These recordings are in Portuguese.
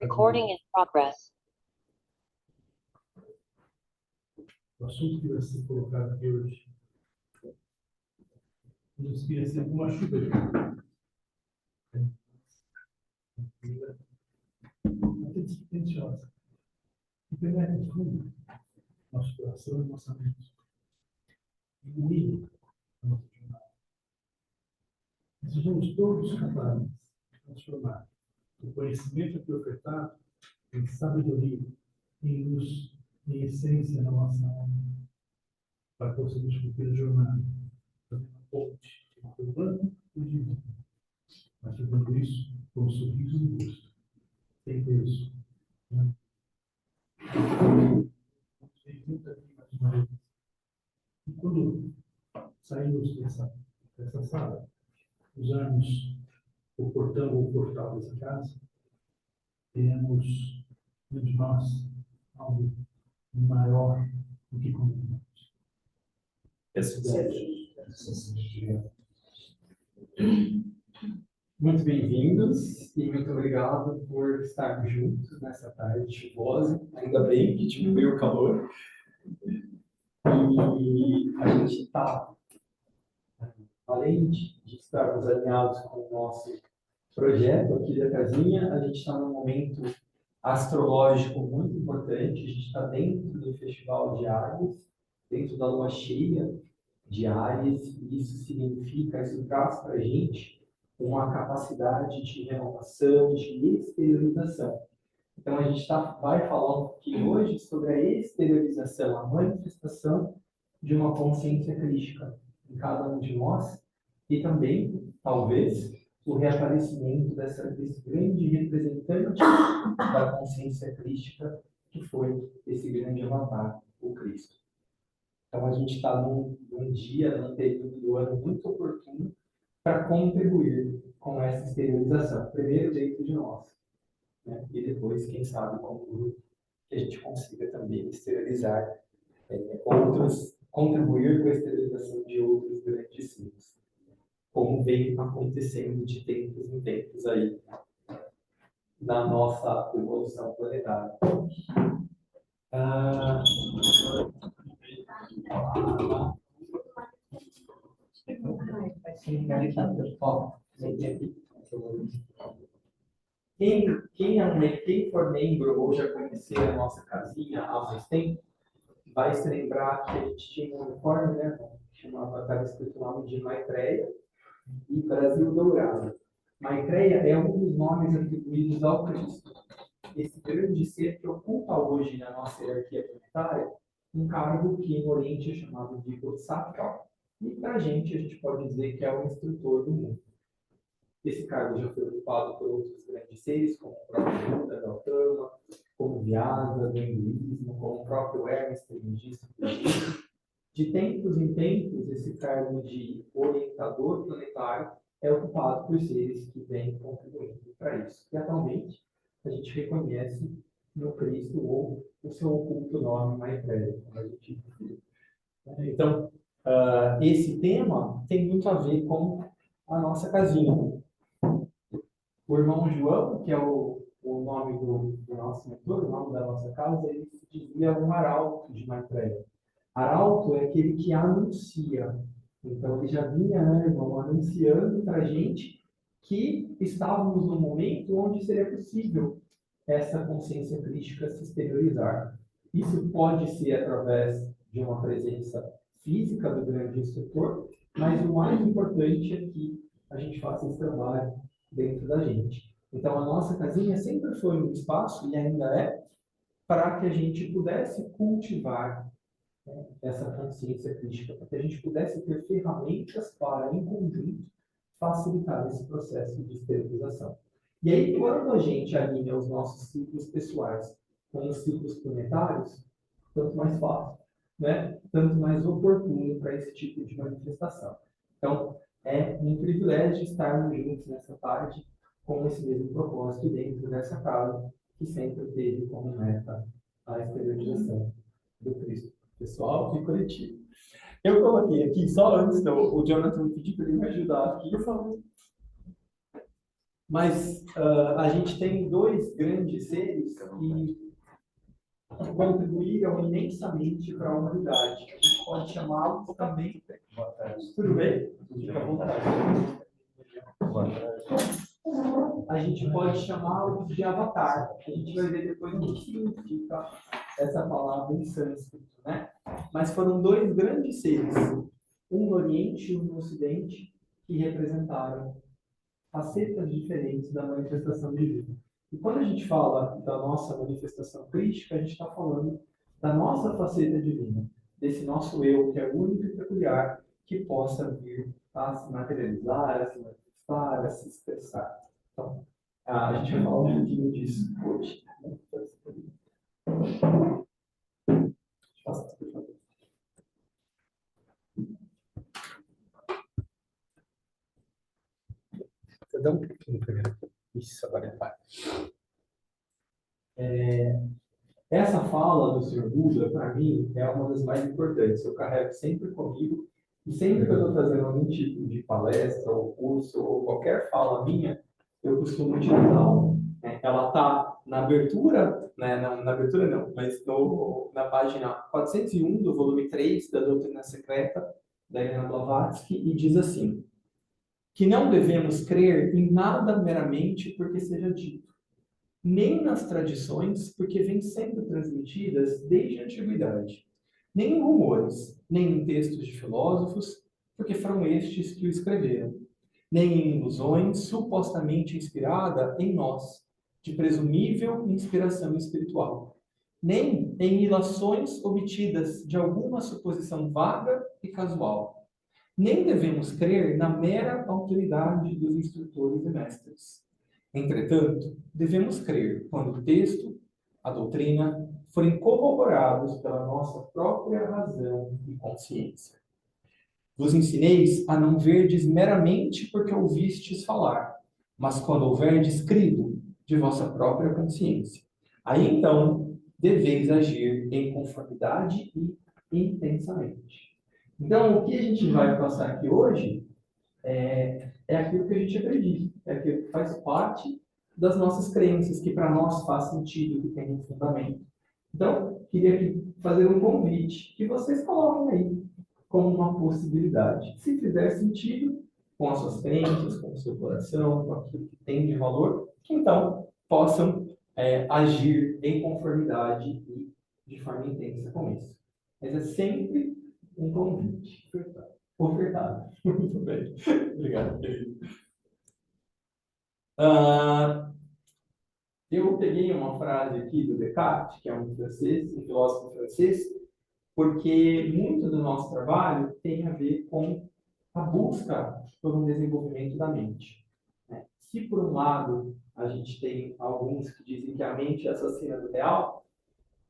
Recording in progress. O assunto que vai ser colocado aqui hoje não deveria ser como uma chuva de atenciosa, que penetra fundo nosso coração e nossa mente, ilumina a nossa jornada. Sejamos todos capazes de transformar o conhecimento aqui ofertado em sabedoria, em luz, em essência na nossa alma, para que possamos cumprir a jornada, uma ponte entre o humano e o divino, mas fazendo isso com um sorriso no rosto, sem peso. E quando saímos dessa sala, usarmos o portão ou o portal dessa casa, teremos de nós algo maior do que combinamos. Muito bem-vindos e muito obrigado por estarmos juntos nessa tarde chuvosa. Ainda bem que diminuiu o calor. E a gente está, além de estarmos alinhados com o nosso projeto aqui da casinha, a gente está num momento astrológico muito importante. A gente está dentro do Festival de Áries, dentro da lua cheia de Áries, e isso significa, isso traz para a gente uma capacidade de renovação, de exteriorização. Então, a gente vai falar um pouquinho hoje sobre a exteriorização, a manifestação de uma consciência crística em cada um de nós e também, talvez, o reaparecimento desse grande representante da consciência crística que foi esse grande avatar, o Cristo. Então, a gente está num dia, num período do ano muito oportuno para contribuir com essa exteriorização. Primeiro dentro de nós, né? E depois, quem sabe, como grupo, que a gente consiga também exteriorizar outros, contribuir com a exteriorização de outros grandes seres, como vem acontecendo de tempos em tempos aí na nossa evolução planetária. Quem for membro ou já conhecer a nossa casinha há mais tempo, vai se lembrar que a gente tinha um uniforme, né? Estava escrito o nome de Maitreya e Brasil Dourado. Maitreya é um dos nomes atribuídos ao Cristo, esse grande ser que ocupa hoje na nossa hierarquia planetária um cargo que no Oriente é chamado de Bodhisattva. E para a gente pode dizer que é o instrutor do mundo. Esse cargo já foi ocupado por outros grandes seres, como o próprio Buda, Gautama, como Vyasa, do hinduísmo, como o próprio Hermes Trismegisto. De tempos em tempos, esse cargo de orientador planetário é ocupado por seres que vêm contribuindo para isso. E atualmente, a gente reconhece no Cristo ou o seu oculto nome Maitreya, como a gente viu. Então, esse tema tem muito a ver com a nossa casinha. O irmão João, que é o nome do nosso mentor, o nome da nossa casa, ele se dizia um arauto de Maitreya. Arauto é aquele que anuncia. Então, ele já vinha, né, irmão, anunciando para a gente que estávamos num momento onde seria possível essa consciência crística se exteriorizar. Isso pode ser através de uma presença física do grande instrutor, mas o mais importante é que a gente faça esse trabalho dentro da gente. Então, a nossa casinha sempre foi um espaço, e ainda é, para que a gente pudesse cultivar, né, essa consciência crítica, para que a gente pudesse ter ferramentas para, em conjunto, facilitar esse processo de esterilização. E aí, quando a gente alinha os nossos ciclos pessoais com os ciclos planetários, tanto mais fácil, né? Tanto mais oportuno para esse tipo de manifestação. Então, é um privilégio estarmos juntos nessa tarde com esse mesmo propósito dentro dessa casa que sempre teve como meta a exteriorização do Cristo pessoal e coletivo. Eu coloquei aqui, só antes o Jonathan pediu para ele me ajudar aqui, eu falei, Mas a gente tem dois grandes seres que contribuíram imensamente para a humanidade. A gente pode chamá-los também. Tudo bem? Fica à vontade. A gente pode chamá-los de avatar. A gente vai ver depois o que significa essa palavra em sânscrito, né? Mas foram dois grandes seres, um no Oriente e um no Ocidente, que representaram facetas diferentes da manifestação divina. E quando a gente fala da nossa manifestação crística, a gente está falando da nossa faceta divina, desse nosso eu que é único e peculiar, que possa vir a se materializar, a se manifestar, a se expressar. Então, a gente vai falar um pouquinho disso hoje. Dá um pouquinho primeiro. Isso, agora vai. Essa fala do Sr. Buda, para mim, é uma das mais importantes. Eu carrego sempre comigo, e sempre que eu estou fazendo algum tipo de palestra, ou curso, ou qualquer fala minha, eu costumo utilizá-la. Ela está na abertura, né? Não, na abertura não, mas na página 401 do volume 3 da Doutrina Secreta, da Helena Blavatsky, e diz assim, que não devemos crer em nada meramente porque seja dito, nem nas tradições, porque vêm sendo transmitidas desde a antiguidade, nem em rumores, nem em textos de filósofos, porque foram estes que o escreveram, nem em ilusões supostamente inspirada em nós, de presumível inspiração espiritual, nem em ilações obtidas de alguma suposição vaga e casual. Nem devemos crer na mera autoridade dos instrutores e mestres. Entretanto, devemos crer quando o texto, a doutrina, forem corroborados pela nossa própria razão e consciência. Vos ensineis a não verdes meramente porque ouvistes falar, mas quando houverdes crido de vossa própria consciência. Aí então deveis agir em conformidade e intensamente. Então, o que a gente vai passar aqui hoje é aquilo que a gente acredita, é aquilo que faz parte das nossas crenças, que para nós faz sentido, que tem um fundamento. Então, queria aqui fazer um convite, que vocês coloquem aí como uma possibilidade. Se fizer sentido, com as suas crenças, com o seu coração, com aquilo que tem de valor, que então possam agir em conformidade e de forma intensa com isso. Mas é sempre um convite ofertado. Muito bem. Obrigado, querido. Eu peguei uma frase aqui do Descartes, que é um francês, um filósofo francês, porque muito do nosso trabalho tem a ver com a busca por um desenvolvimento da mente. Se, por um lado, a gente tem alguns que dizem que a mente é assassina do real,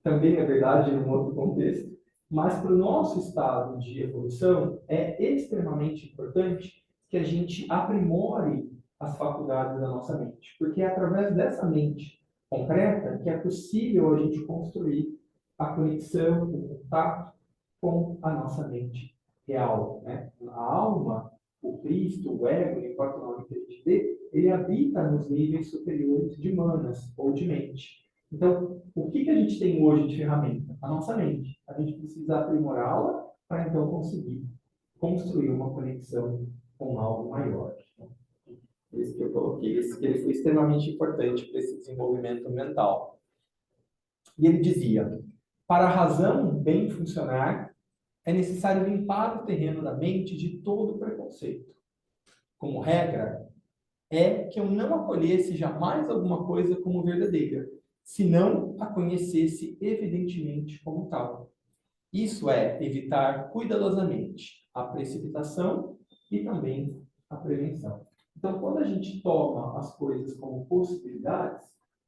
também é verdade em um outro contexto, mas para o nosso estado de evolução é extremamente importante que a gente aprimore as faculdades da nossa mente, porque é através dessa mente concreta que é possível a gente construir a conexão, o contato com a nossa mente real, né? A alma, o Cristo, o ego, não importa o nome que a gente dê, ele habita nos níveis superiores de manas ou de mente. Então, o que a gente tem hoje de ferramenta? A nossa mente. A gente precisa aprimorá-la para então conseguir construir uma conexão com algo maior. Esse que eu coloquei, esse que ele foi extremamente importante para esse desenvolvimento mental. E ele dizia: para a razão bem funcionar, é necessário limpar o terreno da mente de todo preconceito. Como regra, é que eu não acolhesse jamais alguma coisa como verdadeira, se não a conhecesse evidentemente como tal. Isso é evitar cuidadosamente a precipitação e também a prevenção. Então, quando a gente toma as coisas como possibilidades,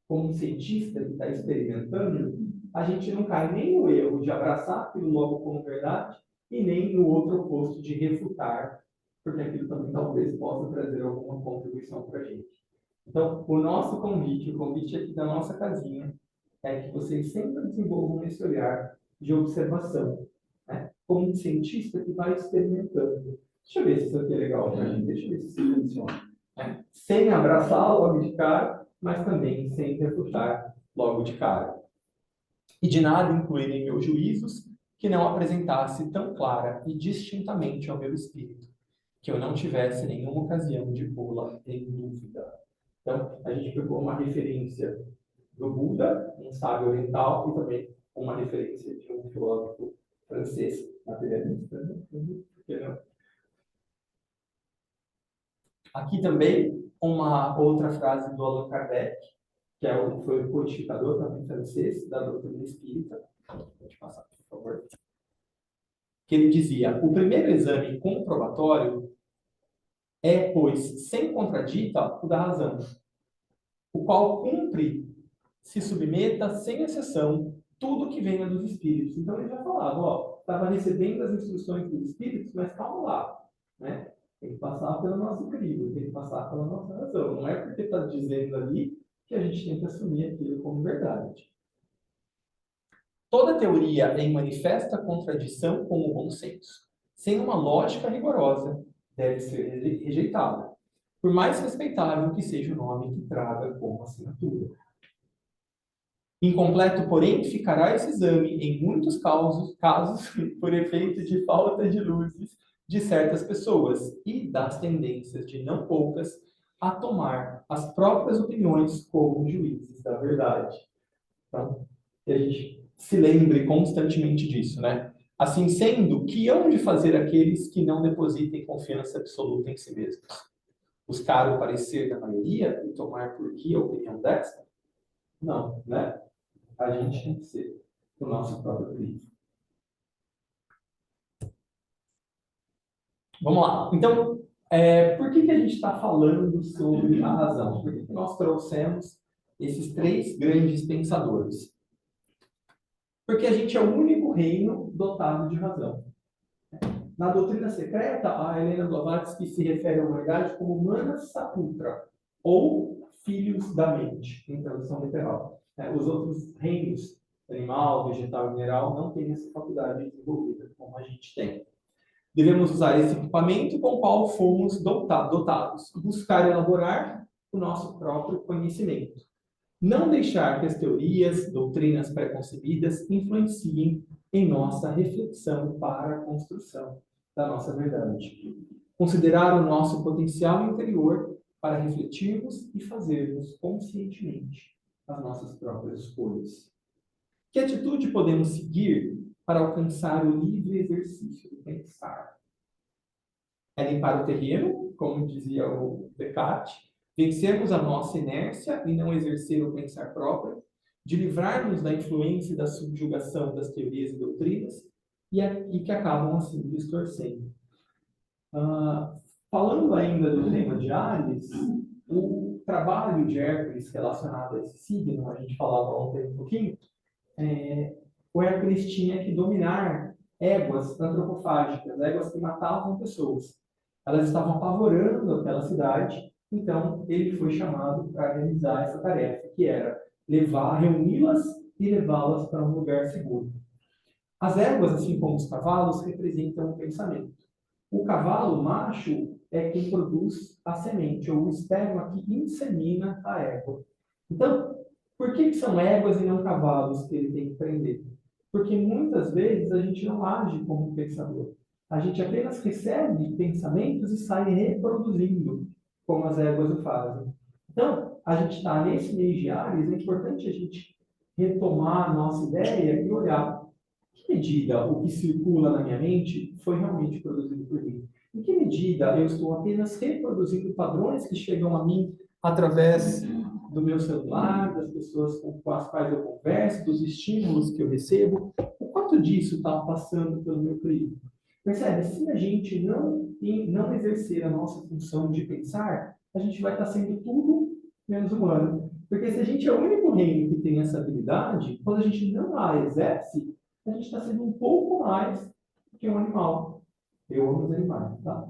como um cientista que está experimentando, a gente não cai nem no erro de abraçar aquilo logo como verdade e nem no outro oposto de refutar, porque aquilo também talvez possa trazer alguma contribuição para a gente. Então, o nosso convite, o convite aqui da nossa casinha, é que vocês sempre desenvolvam esse olhar de observação, né? Como um cientista que vai experimentando. Deixa eu ver se isso aqui é legal para a gente, deixa eu ver se isso funciona. né? Sem abraçar logo de cara, mas também sem refutar logo de cara. E de nada incluir em meus juízos que não apresentasse tão clara e distintamente ao meu espírito, que eu não tivesse nenhuma ocasião de pô-la em dúvida. Então, a gente pegou uma referência do Buda, um sábio oriental, e também uma referência de um filósofo francês, materialista. Né? Aqui também uma outra frase do Allan Kardec, que foi o codificador também francês da doutrina espírita. Pode passar, por favor. Que ele dizia: o primeiro exame comprobatório é, pois, sem contradita, o da razão, o qual cumpre se submeta sem exceção tudo que venha dos espíritos. Então ele já falava, ó, estava recebendo as instruções dos espíritos, mas calma lá, né? Tem que passar pelo nosso crivo, tem que passar pela nossa razão. Não é porque está dizendo ali que a gente tem que assumir aquilo como verdade. Toda teoria é em manifesta contradição com o bom senso, sem uma lógica rigorosa, deve ser rejeitada, por mais respeitável que seja o nome que traga como assinatura. Incompleto, porém, ficará esse exame em muitos casos por efeito de falta de luzes de certas pessoas e das tendências de não poucas a tomar as próprias opiniões como juízes da verdade. Então, que a gente se lembre constantemente disso, né? Assim sendo, que hão de fazer aqueles que não depositem confiança absoluta em si mesmos? Buscar o parecer da maioria e tomar por guia a opinião desta? Não, né? A gente tem que ser o nosso próprio Cristo. Vamos lá. Então, por que a gente está falando sobre a razão? Por que nós trouxemos esses três grandes pensadores? Porque a gente é o único reino dotado de razão. Na doutrina secreta, a Helena Blavatsky se refere à humanidade como Manas Saputra, ou filhos da mente, em tradução literal. Os outros reinos, animal, vegetal e mineral, não têm essa faculdade desenvolvida como a gente tem. Devemos usar esse equipamento com o qual fomos dotados, buscar elaborar o nosso próprio conhecimento. Não deixar que as teorias, doutrinas preconcebidas influenciem em nossa reflexão para a construção da nossa verdade. Considerar o nosso potencial interior para refletirmos e fazermos conscientemente as nossas próprias escolhas. Que atitude podemos seguir para alcançar o livre exercício do pensar? É limpar o terreno, como dizia o Descartes, vencermos a nossa inércia e não exercer o pensar próprio, de livrar-nos da influência e da subjugação das teorias e doutrinas e que acabam assim distorcendo. Falando ainda do tema de Ares, o trabalho de Hércules relacionado a esse signo, a gente falava ontem um pouquinho, o Hércules tinha que dominar éguas antropofágicas, éguas que matavam pessoas. Elas estavam apavorando aquela cidade, então ele foi chamado para realizar essa tarefa, que era reuni-las e levá-las para um lugar seguro. As éguas, assim como os cavalos, representam o pensamento. O cavalo macho é quem produz a semente, ou o esperma que insemina a égua. Então, por que são éguas e não cavalos que ele tem que prender? Porque muitas vezes a gente não age como um pensador. A gente apenas recebe pensamentos e sai reproduzindo, como as éguas o fazem. Então, a gente está nesse mês de Áries, é importante a gente retomar a nossa ideia e olhar em que medida o que circula na minha mente foi realmente produzido por mim. Em que medida eu estou apenas reproduzindo padrões que chegam a mim através do meu celular, das pessoas com as quais eu converso, dos estímulos que eu recebo? O quanto disso está passando pelo meu crivo? Percebe? Se a gente não exercer a nossa função de pensar, a gente vai estar sendo tudo menos humano. Porque se a gente é o único reino que tem essa habilidade, quando a gente não a exerce, a gente está sendo um pouco mais que um animal. Eu amo os animais, tá?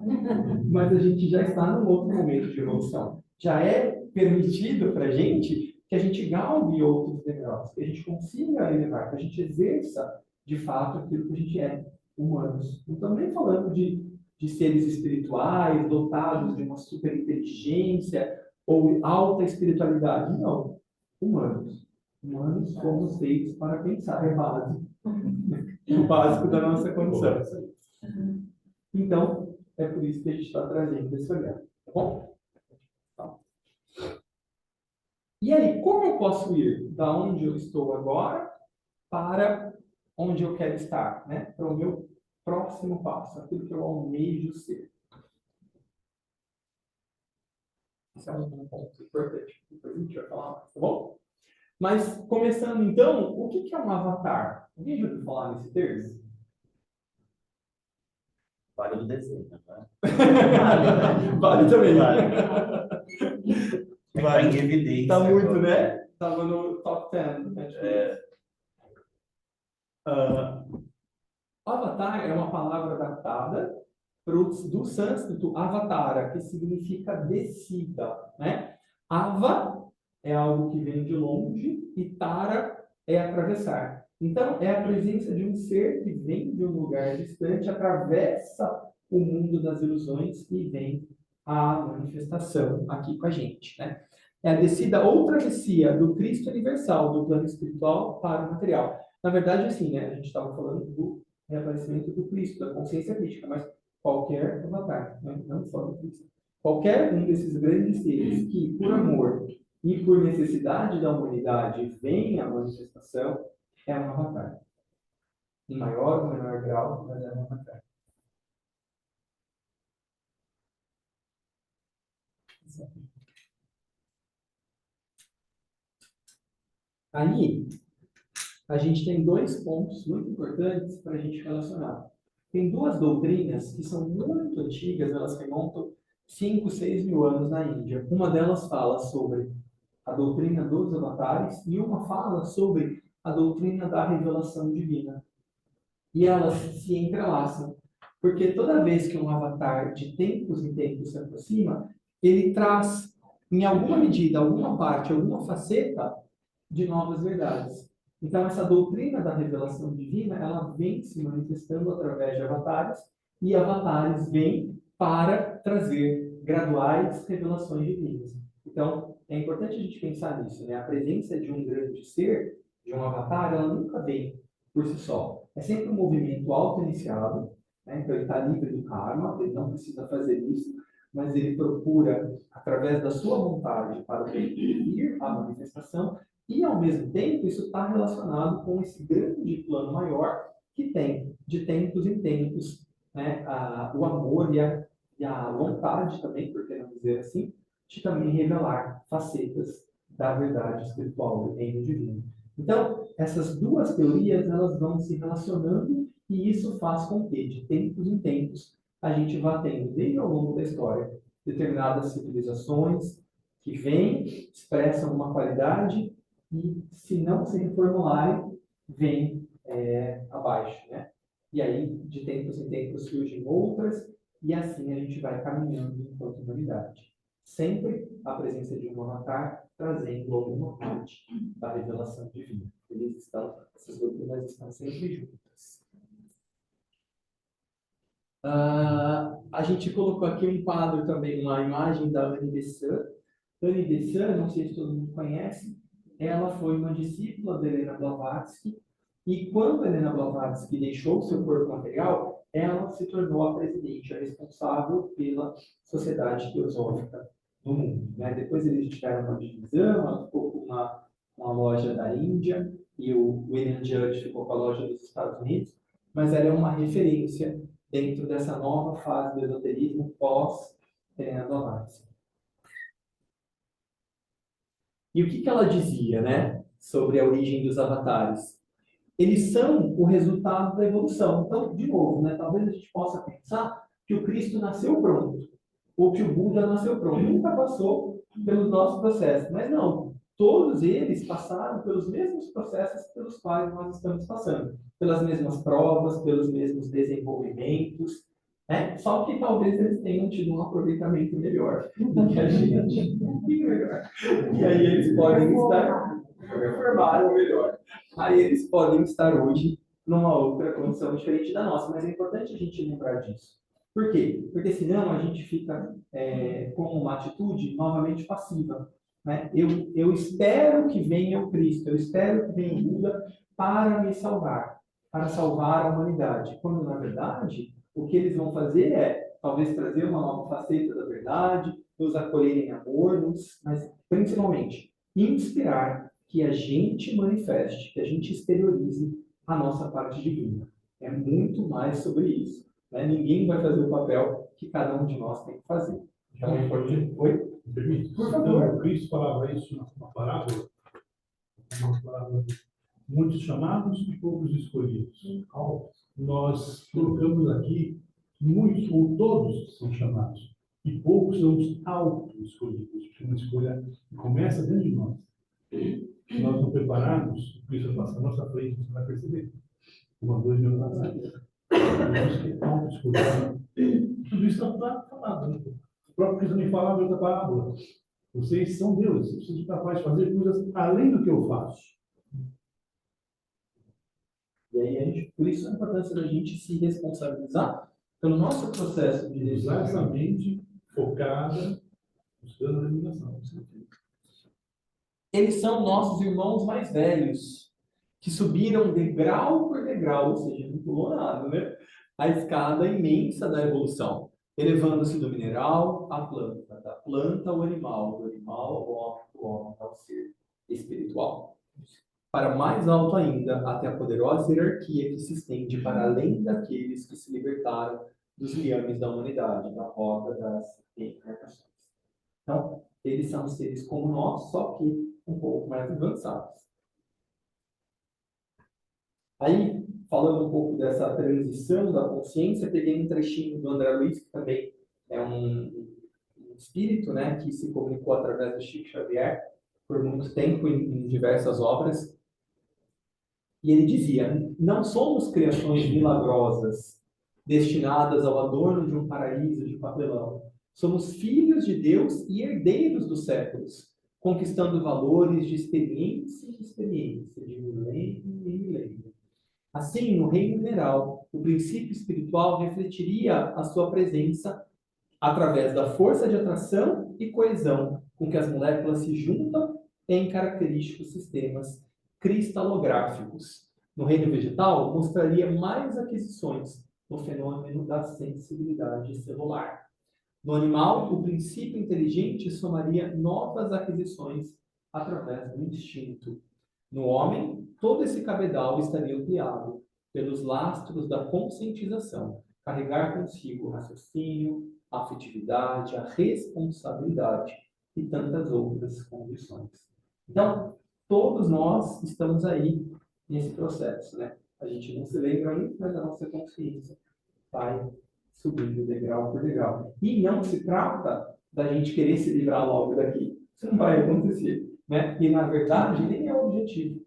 Mas a gente já está num outro momento de evolução. Já é permitido para a gente que a gente galgue outros degraus, que a gente consiga elevar, que a gente exerça, de fato, aquilo que a gente é, humanos. Não estamos nem falando de de seres espirituais, dotados de uma superinteligência ou alta espiritualidade. Não. Humanos. Humanos somos feitos para pensar, é básico. O básico da nossa condição. Então, é por isso que a gente está trazendo esse olhar. Tá bom? Tá. E aí, como eu posso ir da onde eu estou agora para onde eu quero estar, né? Para o meu próximo passo, aquilo que eu almejo ser. Esse é um ponto importante. Depois a gente vai falar mais, tá bom? Mas, começando então, o que é um avatar? Alguém já ouviu falar nesse termo? Vale o desenho, né? Vale também. Tá em evidência. Tá muito, né? Tava no top 10 do Netflix. Avatar é uma palavra adaptada do sânscrito avatara, que significa descida, né? Ava é algo que vem de longe e tara é atravessar. Então, é a presença de um ser que vem de um lugar distante, atravessa o mundo das ilusões e vem à manifestação aqui com a gente, né? É a descida ou travessia do Cristo universal, do plano espiritual para o material. Na verdade, assim, né? A gente estava falando do reaparecimento do Cristo, da consciência crítica, mas qualquer avatar, né? Não só do Cristo. Qualquer um desses grandes seres que, por amor e por necessidade da humanidade, vem à manifestação, é um avatar. Em maior ou menor grau, mas é um avatar. Aí, a gente tem dois pontos muito importantes para a gente relacionar. Tem duas doutrinas que são muito antigas, elas remontam 5, 6 mil anos na Índia. Uma delas fala sobre a doutrina dos avatares e uma fala sobre a doutrina da revelação divina. E elas se entrelaçam, porque toda vez que um avatar de tempos em tempos se aproxima, ele traz, em alguma medida, alguma parte, alguma faceta de novas verdades. Então, essa doutrina da revelação divina, ela vem se manifestando através de avatares, e avatares vêm para trazer graduais revelações divinas. Então, é importante a gente pensar nisso, né? A presença de um grande ser, de um avatar, ela nunca vem por si só. É sempre um movimento auto-iniciado, né? Então, ele está livre do karma, ele não precisa fazer isso, mas ele procura, através da sua vontade, para ir à manifestação. E, ao mesmo tempo, isso está relacionado com esse grande plano maior que tem, de tempos em tempos, né, o amor e a vontade também, por que não dizer assim, de também revelar facetas da verdade espiritual, do reino divino. Então, essas duas teorias, elas vão se relacionando e isso faz com que, de tempos em tempos, a gente vá tendo, desde ao longo da história, determinadas civilizações que vêm, expressam uma qualidade e, se não se reformularem, vêm abaixo, né? E aí, de tempos em tempos, surgem outras, e assim a gente vai caminhando enquanto humanidade. Sempre a presença de um avatar trazendo alguma parte da revelação divina. Essas doutrinas estão sempre juntas. A gente colocou aqui um quadro também, uma imagem da Annie Besant. Annie Besant, não sei se todo mundo conhece, ela foi uma discípula da Helena Blavatsky, e quando a Helena Blavatsky deixou o seu corpo material, ela se tornou a presidente, a responsável pela Sociedade Teosófica do mundo, né? Depois eles tiveram uma divisão, ela ficou com uma loja da Índia, e o William Judge ficou com a loja dos Estados Unidos, mas ela é uma referência dentro dessa nova fase do esoterismo pós-Helena Blavatsky. E o que ela dizia, né, sobre a origem dos avatares? Eles são o resultado da evolução. Então, de novo, né, talvez a gente possa pensar que o Cristo nasceu pronto, ou que o Buda nasceu pronto. Nunca passou pelos nossos processos. Mas não, todos eles passaram pelos mesmos processos pelos quais nós estamos passando. Pelas mesmas provas, pelos mesmos desenvolvimentos, né? Só que talvez eles tenham tido um aproveitamento melhor do que a gente. Um pouquinho melhor. E aí eles podem estar... Formaram melhor. Aí eles podem estar hoje numa outra condição diferente da nossa. Mas é importante a gente lembrar disso. Por quê? Porque senão a gente fica com uma atitude novamente passiva. Né? Eu espero que venha o Cristo, eu espero que venha o Buda para me salvar, para salvar a humanidade. Quando, na verdade, o que eles vão fazer é, talvez, trazer uma nova faceta da verdade, nos acolher em amor, mas, principalmente, inspirar que a gente manifeste, que a gente exteriorize a nossa parte divina. É muito mais sobre isso. Né? Ninguém vai fazer o papel que cada um de nós tem que fazer. Então, é importante. Oi? Me permite? Por favor. Então, Cristo falava isso numa parábola, muitos chamados e poucos escolhidos. Nós colocamos aqui muitos ou todos são chamados e poucos são os auto-escolhidos. Uma escolha que começa dentro de nós. Se nós não prepararmos, Cristo passa à nossa frente, você vai perceber. Uma, 2 mil anos atrás. Tudo isso está falado. Né? O próprio Cristo me falava em outra parábola. Vocês são deuses, vocês são capazes de fazer coisas além do que eu faço. E aí, por isso a importância da gente se responsabilizar pelo nosso processo de Usar essa mente focada, buscando a iluminação. Eles são nossos irmãos mais velhos, que subiram degrau por degrau, ou seja, não pulou nada, né? A escada imensa da evolução, elevando-se do mineral à planta, da planta ao animal, do animal ao homem, do homem ao ser espiritual. Para mais alto ainda, até a poderosa hierarquia que se estende para além daqueles que se libertaram dos liames da humanidade, da roda das reencarnações. Então, eles são seres como nós, só que um pouco mais avançados. Aí, falando um pouco dessa transição da consciência, peguei um trechinho do André Luiz, que também é um espírito, né, que se comunicou através do Chico Xavier por muito tempo em diversas obras. E ele dizia: não somos criações milagrosas destinadas ao adorno de um paraíso de papelão. Somos filhos de Deus e herdeiros dos séculos, conquistando valores de experiência em experiência, de milênio em milênio. Assim, no reino mineral, o princípio espiritual refletiria a sua presença através da força de atração e coesão com que as moléculas se juntam em característicos sistemas cristalográficos. No reino vegetal, mostraria mais aquisições no fenômeno da sensibilidade celular. No animal, o princípio inteligente somaria novas aquisições através do instinto. No homem, todo esse cabedal estaria ampliado pelos lastros da conscientização, carregar consigo o raciocínio, a afetividade, a responsabilidade e tantas outras condições. Então, todos nós estamos aí nesse processo, né? A gente não se lembra ainda, mas a nossa consciência vai subindo degrau por degrau. E não se trata da gente querer se livrar logo daqui. Isso não vai acontecer, né? E, na verdade, nem é o objetivo.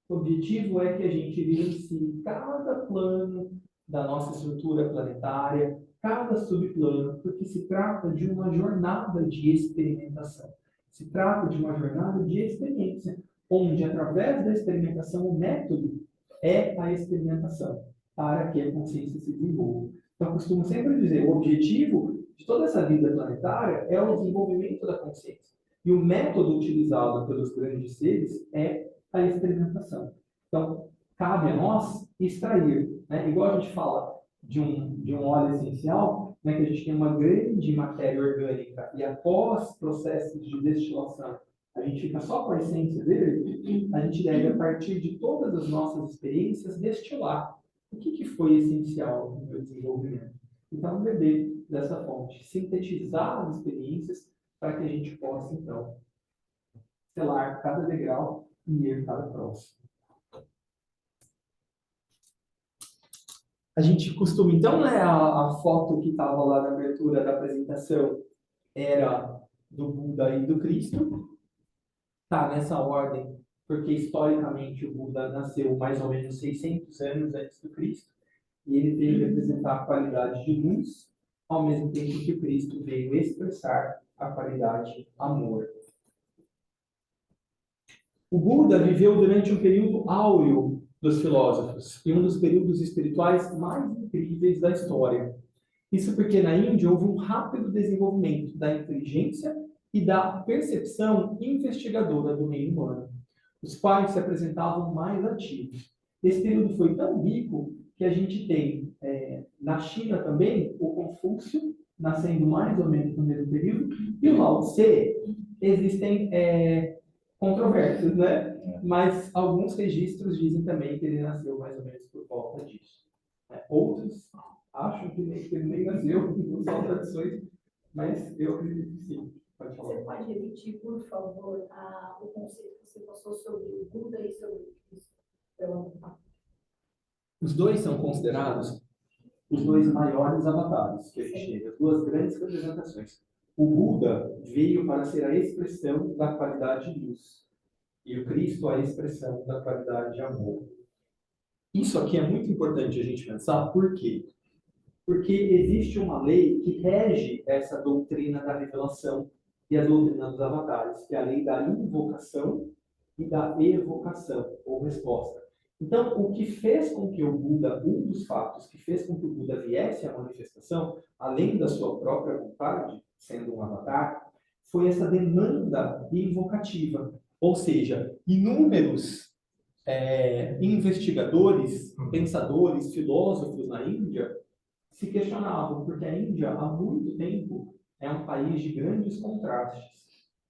O objetivo é que a gente vivencie cada plano da nossa estrutura planetária, cada subplano, porque se trata de uma jornada de experimentação. Se trata de uma jornada de experiência, onde, através da experimentação, o método é a experimentação, para que a consciência se desenvolva. Então, eu costumo sempre dizer, o objetivo de toda essa vida planetária é o desenvolvimento da consciência. E o método utilizado pelos grandes seres é a experimentação. Então, cabe a nós extrair, né? Igual a gente fala de um óleo essencial, né, que a gente tem uma grande matéria orgânica e após processos de destilação, a gente fica só com a essência dele, a gente deve, a partir de todas as nossas experiências, destilar o que foi essencial no meu desenvolvimento. Então, beber dessa fonte, sintetizar as experiências para que a gente possa, então, selar cada degrau e ir para o próximo. A gente costuma, então, né, a foto que estava lá na abertura da apresentação era do Buda e do Cristo. Tá nessa ordem, porque historicamente o Buda nasceu mais ou menos 600 anos antes do Cristo, e ele veio representar a qualidade de luz, ao mesmo tempo que o Cristo veio expressar a qualidade amor. O Buda viveu durante um período áureo dos filósofos e um dos períodos espirituais mais incríveis da história. Isso porque na Índia houve um rápido desenvolvimento da inteligência e da percepção investigadora do reino humano. Os pais se apresentavam mais ativos. Esse período foi tão rico que a gente tem, na China também, o Confúcio, nascendo mais ou menos no mesmo período, e o Lao Tse. Existem controvérsias, né? Mas alguns registros dizem também que ele nasceu mais ou menos por volta disso. Outros acham que ele nem nasceu, são tradições, mas eu acredito que sim. Pode falar. Você pode repetir, por favor, o conceito que você passou sobre o Buda e sobre o Cristo? Os dois são considerados os dois maiores avatares que a gente teve, as duas grandes representações. O Buda veio para ser a expressão da qualidade de luz e o Cristo a expressão da qualidade de amor. Isso aqui é muito importante a gente pensar, por quê? Porque existe uma lei que rege essa doutrina da revelação e a doutrina dos avatares, que é a lei da invocação e da evocação, ou resposta. Então, o que fez com que o Buda, um dos fatos que fez com que o Buda viesse à manifestação, além da sua própria vontade, sendo um avatar, foi essa demanda invocativa. Ou seja, inúmeros investigadores, pensadores, filósofos na Índia se questionavam, porque a Índia, há muito tempo, é um país de grandes contrastes.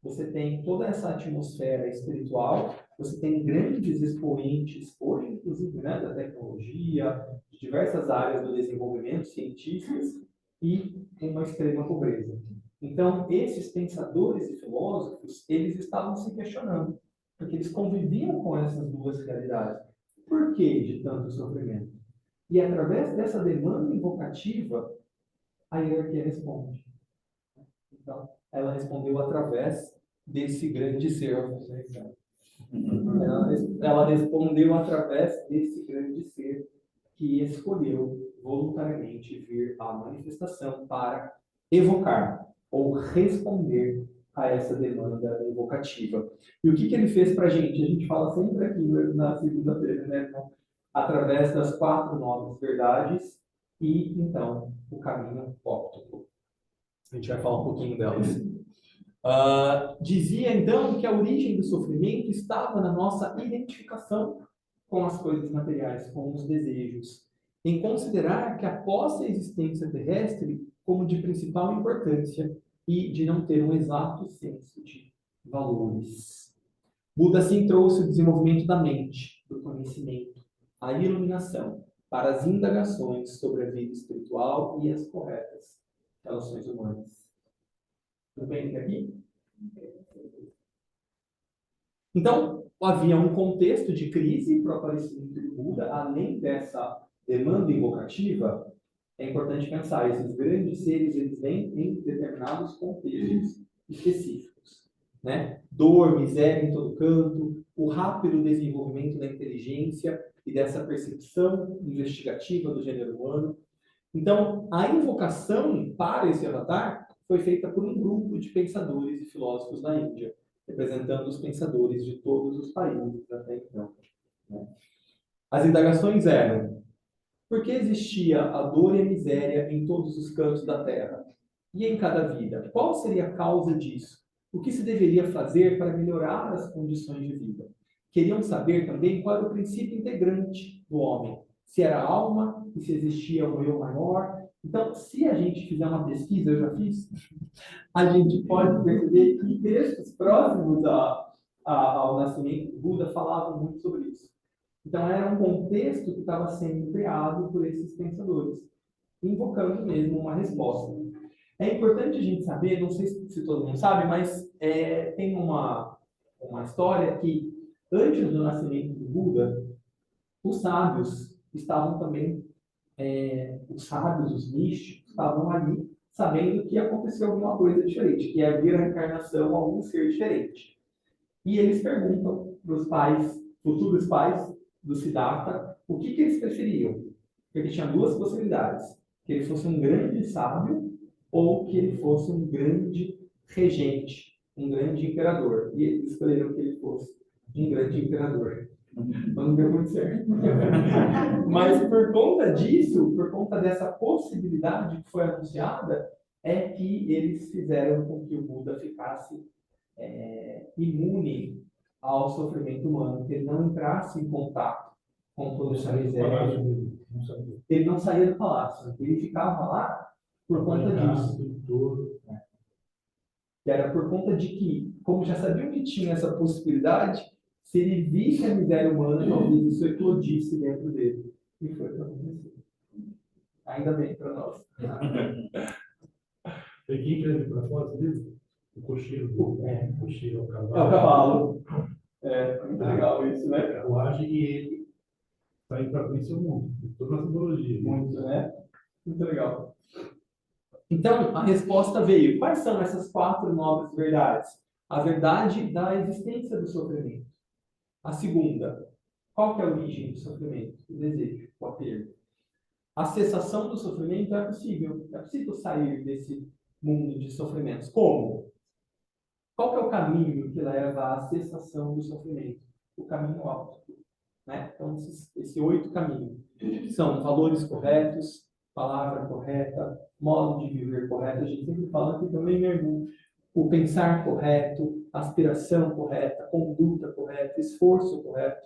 Você tem toda essa atmosfera espiritual, você tem grandes expoentes, hoje, inclusive, né, da tecnologia, de diversas áreas do desenvolvimento, científicas, e uma extrema pobreza. Então, esses pensadores e filósofos, eles estavam se questionando, porque eles conviviam com essas duas realidades. Por que de tanto sofrimento? E através dessa demanda invocativa, a hierarquia responde. Então, ela respondeu através desse grande ser. Ela respondeu através desse grande ser que escolheu voluntariamente vir à manifestação para evocar ou responder a essa demanda evocativa. E o que ele fez para a gente? A gente fala sempre aqui na segunda-feira, né? Através das 4 novas verdades e, então, o caminho óptico. A gente vai falar um pouquinho delas. Dizia, então, que a origem do sofrimento estava na nossa identificação com as coisas materiais, com os desejos, em considerar que após a existência terrestre como de principal importância e de não ter um exato senso de valores. Buda, assim, trouxe o desenvolvimento da mente, do conhecimento, a iluminação para as indagações sobre a vida espiritual e as corretas relações humanas. Tudo bem até aqui? Então, havia um contexto de crise para o aparecimento do Buda, além dessa demanda invocativa. É importante pensar, esses grandes seres, eles vêm em determinados contextos específicos, né? Dor, miséria em todo canto, o rápido desenvolvimento da inteligência e dessa percepção investigativa do gênero humano. Então, a invocação para esse avatar foi feita por um grupo de pensadores e filósofos da Índia, representando os pensadores de todos os países até então, né? As indagações eram: por que existia a dor e a miséria em todos os cantos da Terra? E em cada vida? Qual seria a causa disso? O que se deveria fazer para melhorar as condições de vida? Queriam saber também qual era o princípio integrante do homem. Se era a alma e se existia um eu maior. Então, se a gente fizer uma pesquisa, eu já fiz, a gente pode perceber que textos próximos ao nascimento do Buda falavam muito sobre isso. Então, era um contexto que estava sendo criado por esses pensadores, invocando mesmo uma resposta. É importante a gente saber, não sei se todo mundo sabe, mas tem uma história que, antes do nascimento do Buda, os sábios estavam também, os sábios, os místicos, estavam ali sabendo que aconteceu alguma coisa diferente, que ia vir a encarnação de algum ser diferente. E eles perguntam para os pais, futuros pais do Siddhartha, o que eles preferiam. Porque tinha duas possibilidades: que ele fosse um grande sábio ou que ele fosse um grande regente, um grande imperador. E eles escolheram que ele fosse um grande imperador. mas não deu muito certo. Mas por conta disso, por conta dessa possibilidade que foi anunciada, é que eles fizeram com que o Buda ficasse imune ao sofrimento humano, que ele não entrasse em contato com toda essa miséria. Não sabia. Ele não saía do palácio, ele ficava lá por conta disso. Que era por conta de que, como já sabiam que tinha essa possibilidade, se ele visse a miséria humana, talvez isso eclodisse dentro dele. E foi o que aconteceu. Ainda bem para nós. E quem escreve para fora mesmo? O cocheiro. O cocheiro é o cavalo. É o cavalo. É muito legal isso, né? Carruagem e ele está indo para conhecer o mundo. Toda a simbologia. Muito, né? Muito legal. Então, a resposta veio. Quais são essas 4 nobres verdades? A verdade da existência do sofrimento. A segunda, qual que é a origem do sofrimento? O desejo, o apego. A cessação do sofrimento é possível. É possível sair desse mundo de sofrimentos. Como? Qual que é o caminho que leva à cessação do sofrimento? O caminho alto. Né? Então, esses 8 caminhos são valores corretos, palavra correta, modo de viver correto. A gente sempre fala que também mergulha o pensar correto, aspiração correta, conduta correta, esforço correto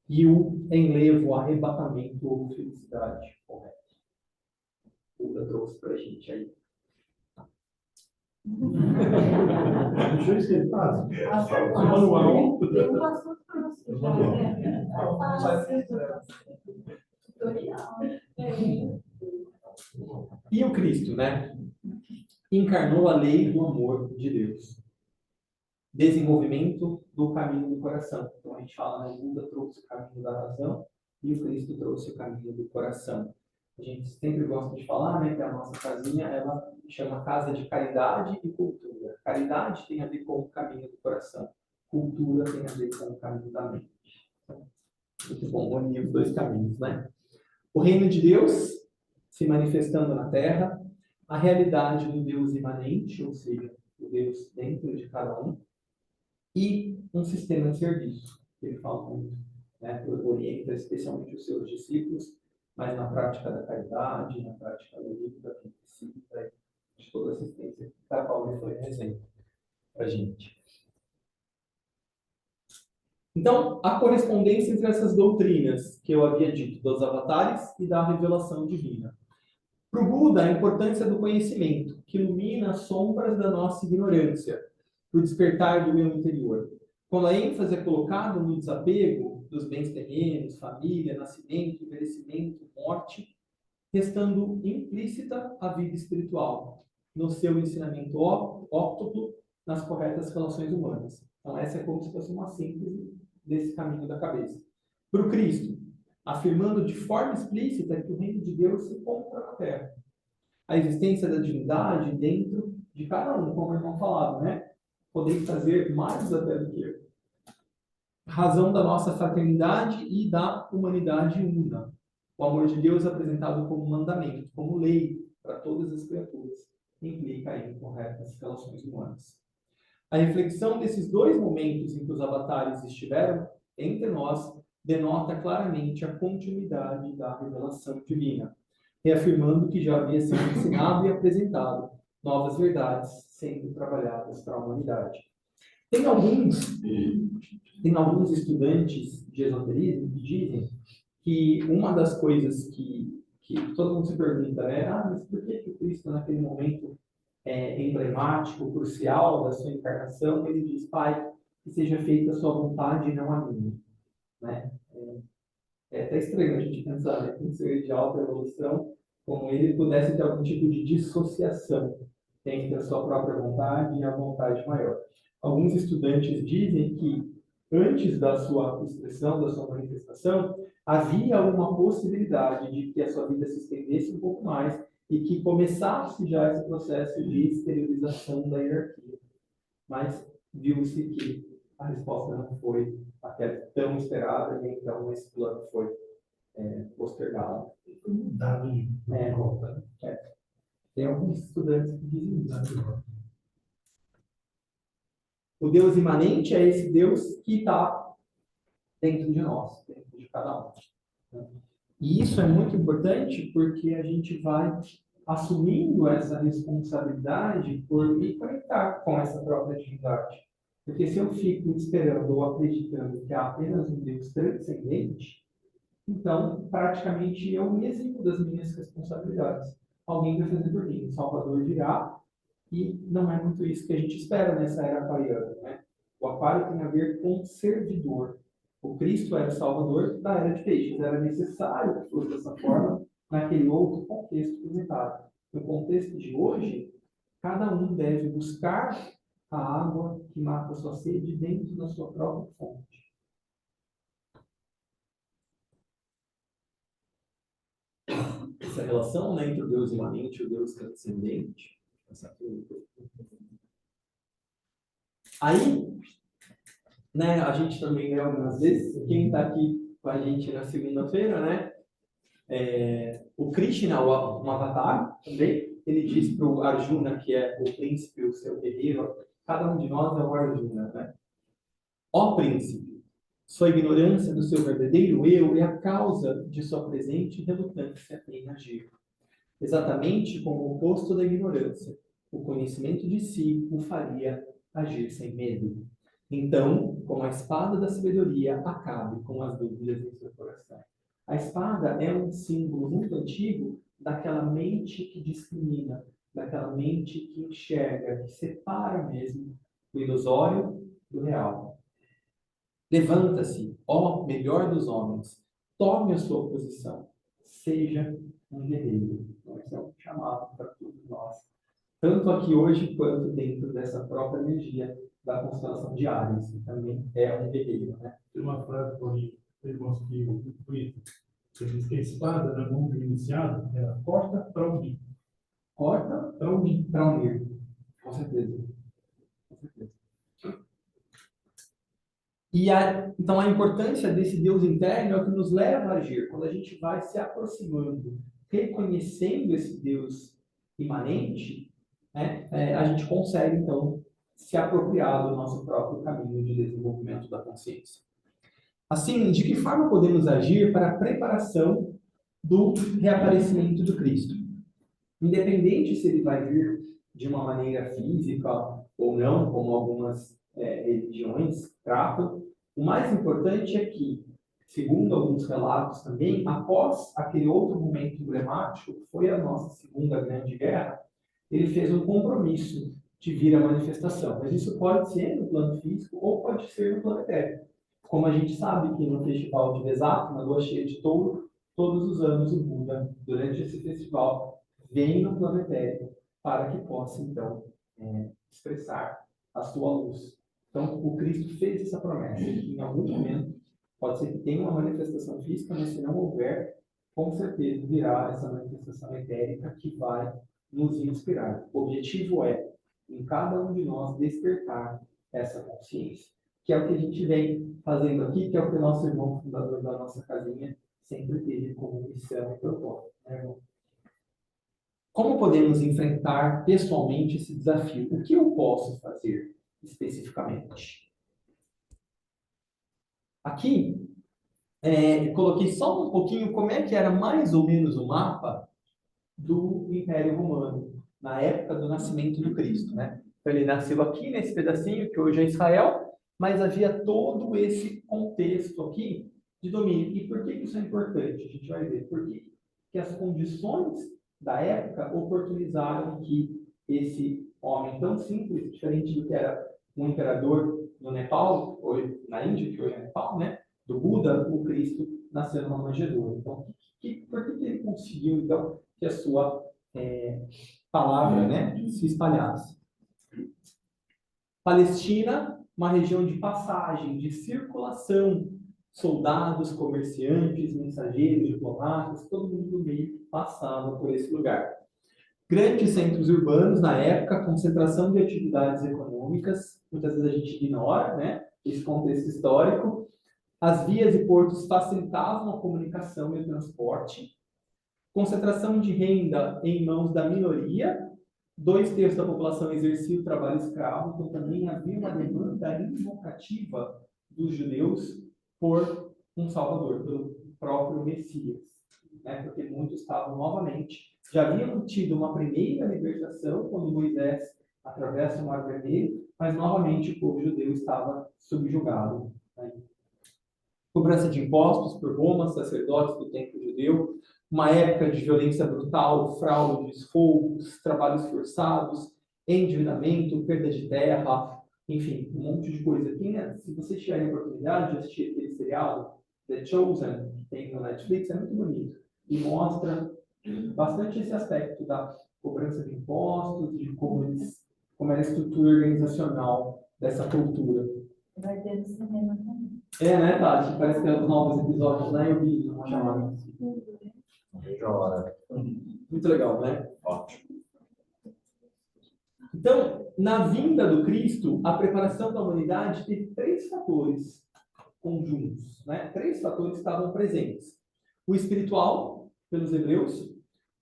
e o enlevo, arrebatamento ou felicidade correta. O Buda trouxe para a gente aí. Deixa eu escrever. Manual. Tem um assunto para você. Tutorial. E o Cristo, né? Encarnou a lei do amor de Deus. Desenvolvimento do caminho do coração. Então a gente fala, né? O Buda trouxe o caminho da razão e o Cristo trouxe o caminho do coração. A gente sempre gosta de falar, né, que a nossa casinha, ela chama casa de caridade e cultura. Caridade tem a ver com o caminho do coração. Cultura tem a ver com o caminho da mente. Muito bom unir os 2 caminhos, né? O reino de Deus se manifestando na Terra, a realidade do Deus imanente, ou seja, o Deus dentro de cada um, e um sistema de serviço, que ele fala muito, né? Orienta especialmente os seus discípulos, mas na prática da caridade, na prática do livro da precisa, de toda assistência, da qual ele foi um exemplo para a gente. Então, a correspondência entre essas doutrinas que eu havia dito, dos avatares e da revelação divina. Para o Buda, a importância do conhecimento, que ilumina as sombras da nossa ignorância, para o despertar do eu interior. Quando a ênfase é colocada no desapego dos bens terrenos, família, nascimento, envelhecimento, morte, restando implícita a vida espiritual, no seu ensinamento óctuplo nas corretas relações humanas. Então, essa é como se fosse uma síntese desse caminho da cabeça. Para o Cristo, afirmando de forma explícita que o reino de Deus se encontra na Terra. A existência da divindade dentro de cada um, como o irmão falava, né? Podeis fazer mais até do que eu. Razão da nossa fraternidade e da humanidade una. O amor de Deus apresentado como mandamento, como lei para todas as criaturas, implica em corretas relações humanas. A reflexão desses 2 momentos em que os avatares estiveram entre nós denota claramente a continuidade da revelação divina, reafirmando que já havia sido ensinado e apresentado novas verdades sendo trabalhadas para a humanidade. Tem alguns estudantes de esoterismo que dizem que uma das coisas que todo mundo se pergunta é: mas por que o Cristo, naquele momento emblemático, crucial da sua encarnação, ele diz: Pai, que seja feita a sua vontade e não a minha? Né? É até estranho a gente pensar, né, em ser de alta evolução, como ele pudesse ter algum tipo de dissociação entre a sua própria vontade e a vontade maior. Alguns estudantes dizem que antes da sua expressão, da sua manifestação, havia uma possibilidade de que a sua vida se estendesse um pouco mais e que começasse já esse processo de exteriorização da hierarquia. Mas viu-se que a resposta não foi até tão esperada, e então esse plano foi postergado. Foi mudado de volta. Tem alguns estudantes que dizem isso. O Deus imanente é esse Deus que está dentro de nós, dentro de cada um. Né? E isso é muito importante porque a gente vai assumindo essa responsabilidade por me conectar com essa própria divindade. Porque se eu fico esperando ou acreditando que há apenas um Deus transcendente, então, praticamente, eu me eximo das minhas responsabilidades. Alguém vai fazer por mim. O Salvador virá e não é muito isso que a gente espera nessa era aquariana, né? O aquário tem a ver com servidor. O Cristo era o Salvador da era de peixes. Era necessário que fosse dessa forma naquele outro contexto limitado. No contexto de hoje, cada um deve buscar a água que mata a sua sede dentro da sua própria fonte. Essa relação, né, entre o Deus imanente e o Deus transcendente. Aí, né, a gente também lê algumas vezes, quem está aqui com a gente na segunda-feira, né, o Krishna, um avatar também, ele diz para o Arjuna, que é o príncipe, o seu guerreiro, cada um de nós é o Arjuna, né? Ó príncipe, sua ignorância do seu verdadeiro eu é a causa de sua presente relutância em agir. Exatamente como o oposto da ignorância, o conhecimento de si o faria agir sem medo. Então, com a espada da sabedoria, acabe com as dúvidas em seu coração. A espada é um símbolo muito antigo daquela mente que discrimina, daquela mente que enxerga, que separa mesmo o ilusório do real. Levanta-se, ó melhor dos homens, tome a sua posição, seja um guerreiro. Esse é um chamado para todos nós, tanto aqui hoje quanto dentro dessa própria energia da constelação de Áries, que também é um guerreiro, né? Tem uma frase que irmãos que muito bonita, que diz que a espada na mão do iniciado, ela corta para unir. Corta para unir. Para unir. Com certeza. Com certeza. Então, a importância desse Deus interno é o que nos leva a agir. Quando a gente vai se aproximando, reconhecendo esse Deus imanente, né, a gente consegue, então, se apropriar do nosso próprio caminho de desenvolvimento da consciência. Assim, de que forma podemos agir para a preparação do reaparecimento do Cristo? Independente se ele vai vir de uma maneira física ou não, como algumas religiões tratam, o mais importante é que, segundo alguns relatos também, após aquele outro momento emblemático, que foi a nossa Segunda Grande Guerra, ele fez um compromisso de vir à manifestação. Mas isso pode ser no plano físico ou pode ser no plano etérico. Como a gente sabe que no Festival de Vesak, na Lua Cheia de Touro, todos os anos o Buda, durante esse festival, vem no plano etérico para que possa, então, expressar a sua luz. Então, o Cristo fez essa promessa, que em algum momento, pode ser que tenha uma manifestação física, mas se não houver, com certeza virá essa manifestação etérica que vai nos inspirar. O objetivo é, em cada um de nós, despertar essa consciência, que é o que a gente vem fazendo aqui, que é o que o nosso irmão fundador da nossa casinha sempre teve como missão e propósito, né, irmão? Como podemos enfrentar pessoalmente esse desafio? O que eu posso fazer especificamente? Aqui, coloquei só um pouquinho como é que era mais ou menos o mapa do Império Romano, na época do nascimento do Cristo, né? Então, ele nasceu aqui nesse pedacinho, que hoje é Israel, mas havia todo esse contexto aqui de domínio. E por que isso é importante? A gente vai ver. Porque as condições da época oportunizaram que esse homem tão simples, diferente do que era um imperador no Nepal, ou na Índia, que hoje é Nepal, né? Do Buda, o Cristo nasceu numa manjedoura. Então, por que ele conseguiu, então, que a sua palavra, né, se espalhasse? Palestina, uma região de passagem, de circulação, soldados, comerciantes, mensageiros, diplomatas, todo mundo do meio passava por esse lugar. Grandes centros urbanos, na época, concentração de atividades econômicas, muitas vezes a gente ignora, né, esse contexto histórico. As vias e portos facilitavam a comunicação e o transporte. Concentração de renda em mãos da minoria. 2/3 da população exercia o trabalho escravo, então também havia uma demanda invocativa dos judeus por um Salvador, pelo próprio Messias, né? Porque muitos estavam novamente, já haviam tido uma primeira libertação quando Moisés atravessa o Mar Vermelho, mas novamente o povo judeu estava subjugado, né? Cobrança de impostos por Roma, sacerdotes do templo judeu, uma época de violência brutal, fraudes, roubos, trabalhos forçados, endividamento, perda de terra, enfim, um monte de coisa. Se vocês tiverem a oportunidade de assistir aquele seriado, The Chosen, que tem no Netflix, é muito bonito. E mostra bastante esse aspecto da cobrança de impostos, de como era a estrutura organizacional dessa cultura. Vai ter no cinema também. Né, Tati? Parece que é os novos episódios, né? Eu vi uma chamada. Vejo a hora. Muito legal, né? Ótimo. Então, na vinda do Cristo, a preparação da humanidade teve 3 fatores conjuntos, né? 3 fatores estavam presentes. O espiritual, pelos hebreus,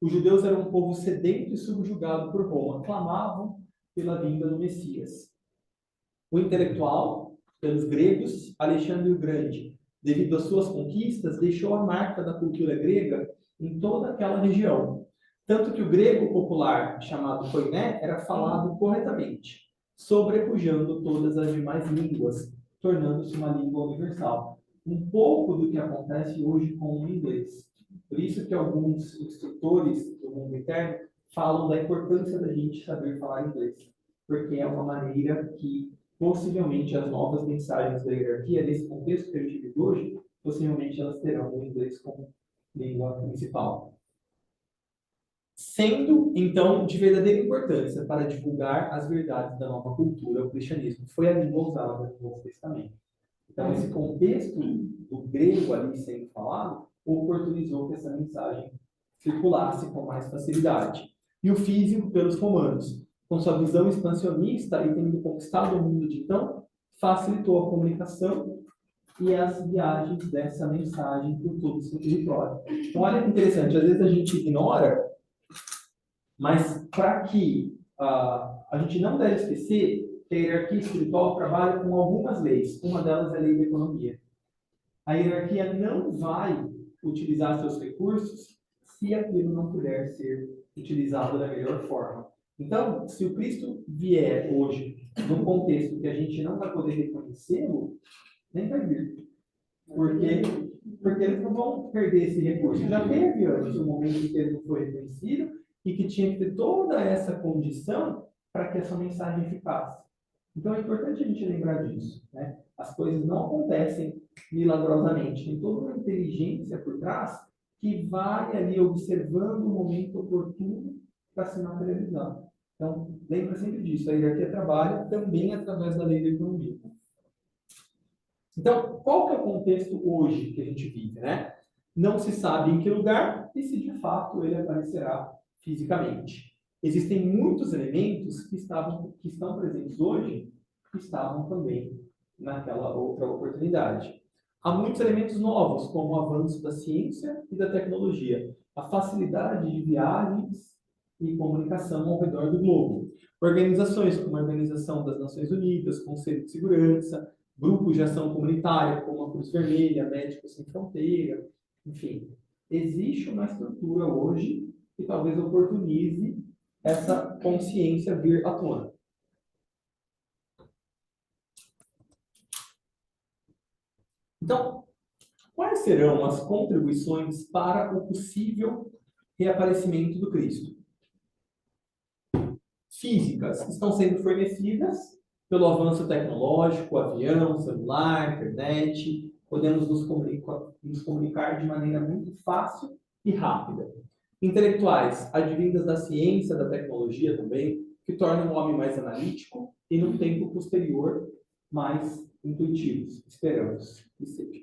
os judeus eram um povo sedento e subjugado por Roma, clamavam pela vinda do Messias. O intelectual, pelos gregos, Alexandre o Grande, devido às suas conquistas, deixou a marca da cultura grega em toda aquela região. Tanto que o grego popular, chamado koiné, era falado corretamente, sobrepujando todas as demais línguas, tornando-se uma língua universal. Um pouco do que acontece hoje com o inglês. Por isso que alguns instrutores do mundo interno falam da importância da gente saber falar inglês, porque é uma maneira que possivelmente as novas mensagens da hierarquia, nesse contexto que a gente vive hoje, possivelmente elas terão o inglês como língua principal. Sendo, então, de verdadeira importância para divulgar as verdades da nova cultura, o cristianismo foi a língua usada no Novo Testamento. Então, esse contexto do grego ali sendo falado oportunizou que essa mensagem circulasse com mais facilidade. E o físico pelos romanos, com sua visão expansionista e tendo conquistado o mundo de então, facilitou a comunicação e as viagens dessa mensagem por todo o seu território. Então, olha que interessante, às vezes a gente ignora, mas para que a gente não deve esquecer que a hierarquia espiritual trabalha com algumas leis. Uma delas é a lei da economia. A hierarquia não vai utilizar seus recursos se aquilo não puder ser utilizado da melhor forma. Então, se o Cristo vier hoje num contexto que a gente não vai poder reconhecê-lo, nem vai vir. Porque eles não vão perder esse recurso. Já teve antes um momento em que ele não foi reconhecido e que tinha que ter toda essa condição para que essa mensagem ficasse. Então é importante a gente lembrar disso, né? As coisas não acontecem milagrosamente. Tem toda uma inteligência por trás que vai ali observando o momento oportuno para se materializar. Então, lembra sempre disso. A hierarquia trabalha também através da lei da economia. Então, qual que é o contexto hoje que a gente vive, né? Não se sabe em que lugar e se de fato ele aparecerá fisicamente. Existem muitos elementos que estão presentes hoje que estavam também naquela outra oportunidade. Há muitos elementos novos, como o avanço da ciência e da tecnologia, a facilidade de viagens e comunicação ao redor do globo. Organizações como a Organização das Nações Unidas, Conselho de Segurança, grupos de ação comunitária como a Cruz Vermelha, Médicos Sem Fronteira, enfim. Existe uma estrutura hoje que talvez oportunize essa consciência vir à tona. Então, quais serão as contribuições para o possível reaparecimento do Cristo? Físicas estão sendo fornecidas pelo avanço tecnológico, avião, celular, internet. Podemos nos comunicar de maneira muito fácil e rápida. Intelectuais, advindas da ciência, da tecnologia também, que tornam o homem mais analítico e, no tempo posterior, mais intuitivos. Esperamos que seja.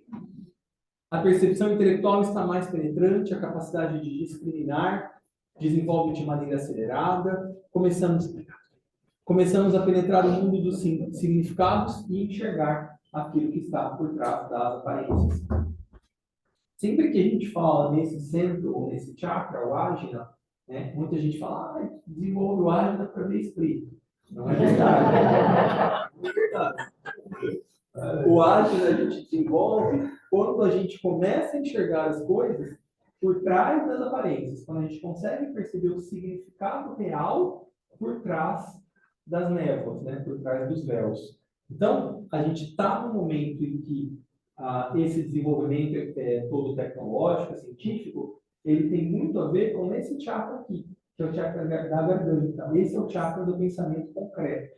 A percepção intelectual está mais penetrante, a capacidade de discriminar desenvolve de maneira acelerada. Começamos a penetrar o mundo dos significados e enxergar aquilo que está por trás das aparências. Sempre que a gente fala nesse centro ou nesse chakra, o ajna, né, muita gente fala, desenvolve o ajna para ver espírito. Não é verdade. Não é verdade. O ágil a gente desenvolve quando a gente começa a enxergar as coisas por trás das aparências, quando a gente consegue perceber o significado real por trás das névoas, né? Por trás dos véus. Então, a gente está no momento em que esse desenvolvimento todo tecnológico, científico, ele tem muito a ver com esse chakra aqui, que é o chakra da garganta. Esse é o chakra do pensamento concreto.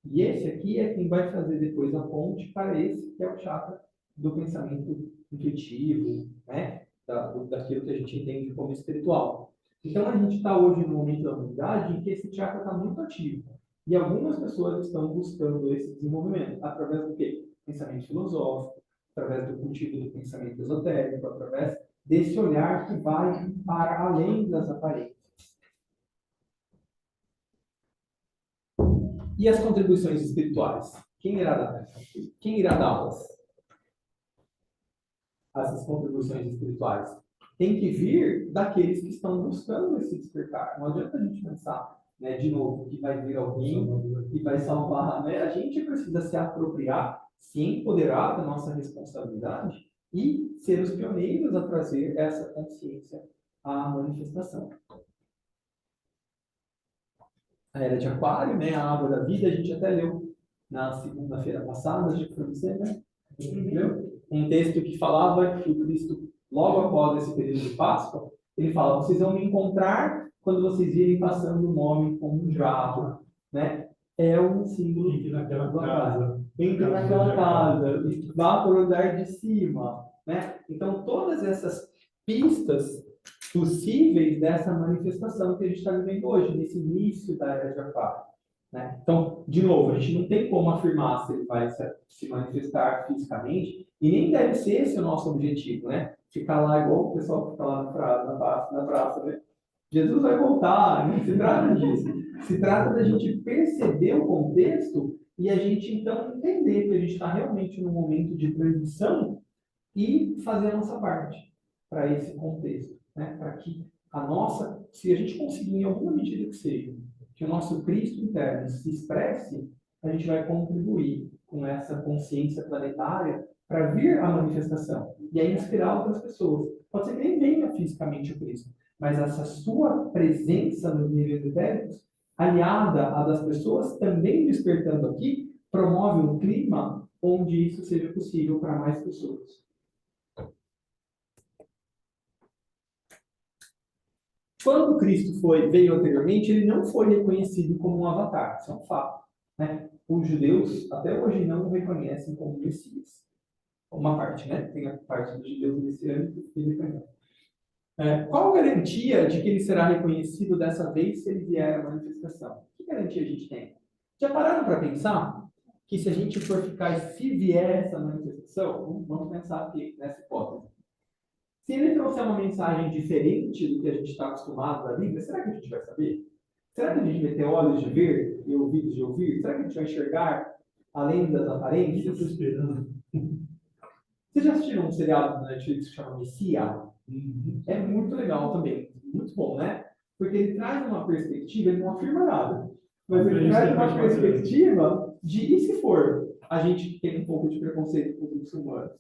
E esse aqui é quem vai fazer depois a ponte para esse, que é o chakra do pensamento intuitivo, né? Daquilo que a gente entende como espiritual. Então, a gente está hoje no momento da humanidade em que esse chakra está muito ativo. E algumas pessoas estão buscando esse desenvolvimento através do quê? Pensamento filosófico, através do cultivo do pensamento esotérico, através desse olhar que vai para além das aparências. E as contribuições espirituais? Quem irá dar? Quem irá dá-las? Essas contribuições espirituais tem que vir daqueles que estão buscando esse despertar. Não adianta a gente pensar, né, de novo, que vai vir alguém e vai salvar. Né? A gente precisa se apropriar, se empoderar da nossa responsabilidade e ser os pioneiros a trazer essa consciência à manifestação. A era de Aquário, né, a água da vida, a gente até leu na segunda-feira passada, acho que foi você, né? Entendeu? Um texto que falava que o Cristo, logo após esse período de Páscoa, ele fala: vocês vão me encontrar quando vocês virem passando um homem com um jarro, né? É um símbolo. Entre naquela casa. Entre naquela casa, vá para o andar de cima, né? Então, todas essas pistas possíveis dessa manifestação que a gente está vivendo hoje, nesse início da era de Aquário. Né? Então, de novo, a gente não tem como afirmar se ele vai se manifestar fisicamente, e nem deve ser esse o nosso objetivo, né? Ficar lá igual o pessoal que fica lá na praça, né? Jesus vai voltar, não se trata disso. Se trata da gente perceber o contexto e a gente, então, entender que a gente está realmente num momento de transição e fazer a nossa parte para esse contexto, né? Para que a nossa, se a gente conseguir, em alguma medida que seja, que o nosso Cristo interno se expresse, a gente vai contribuir com essa consciência planetária para vir à manifestação e aí inspirar outras pessoas. Pode ser que nem venha fisicamente o Cristo, mas essa sua presença nos níveis etéricos, aliada à das pessoas também despertando aqui, promove um clima onde isso seja possível para mais pessoas. Quando Cristo veio anteriormente, ele não foi reconhecido como um avatar, isso é um fato. Né? Os judeus até hoje não o reconhecem como Messias. Uma parte, né? Tem a parte dos judeus messiânicos que ele reconhece. Qual a garantia de que ele será reconhecido dessa vez se ele vier à manifestação? Que garantia a gente tem? Já pararam para pensar que se a gente for ficar, se vier essa manifestação, vamos pensar aqui nessa hipótese. Se ele trouxer uma mensagem diferente do que a gente está acostumado da Bíblia, será que a gente vai saber? Será que a gente vai ter olhos de ver e ouvidos de ouvir? Será que a gente vai enxergar além das aparências? Eu estou esperando. Vocês já assistiram um seriado na Netflix que chama Messia? É muito legal também. Muito bom, né? Porque ele traz uma perspectiva, ele não afirma nada. Mas ele traz uma perspectiva de, e se for? A gente tem um pouco de preconceito com os muçulmanos.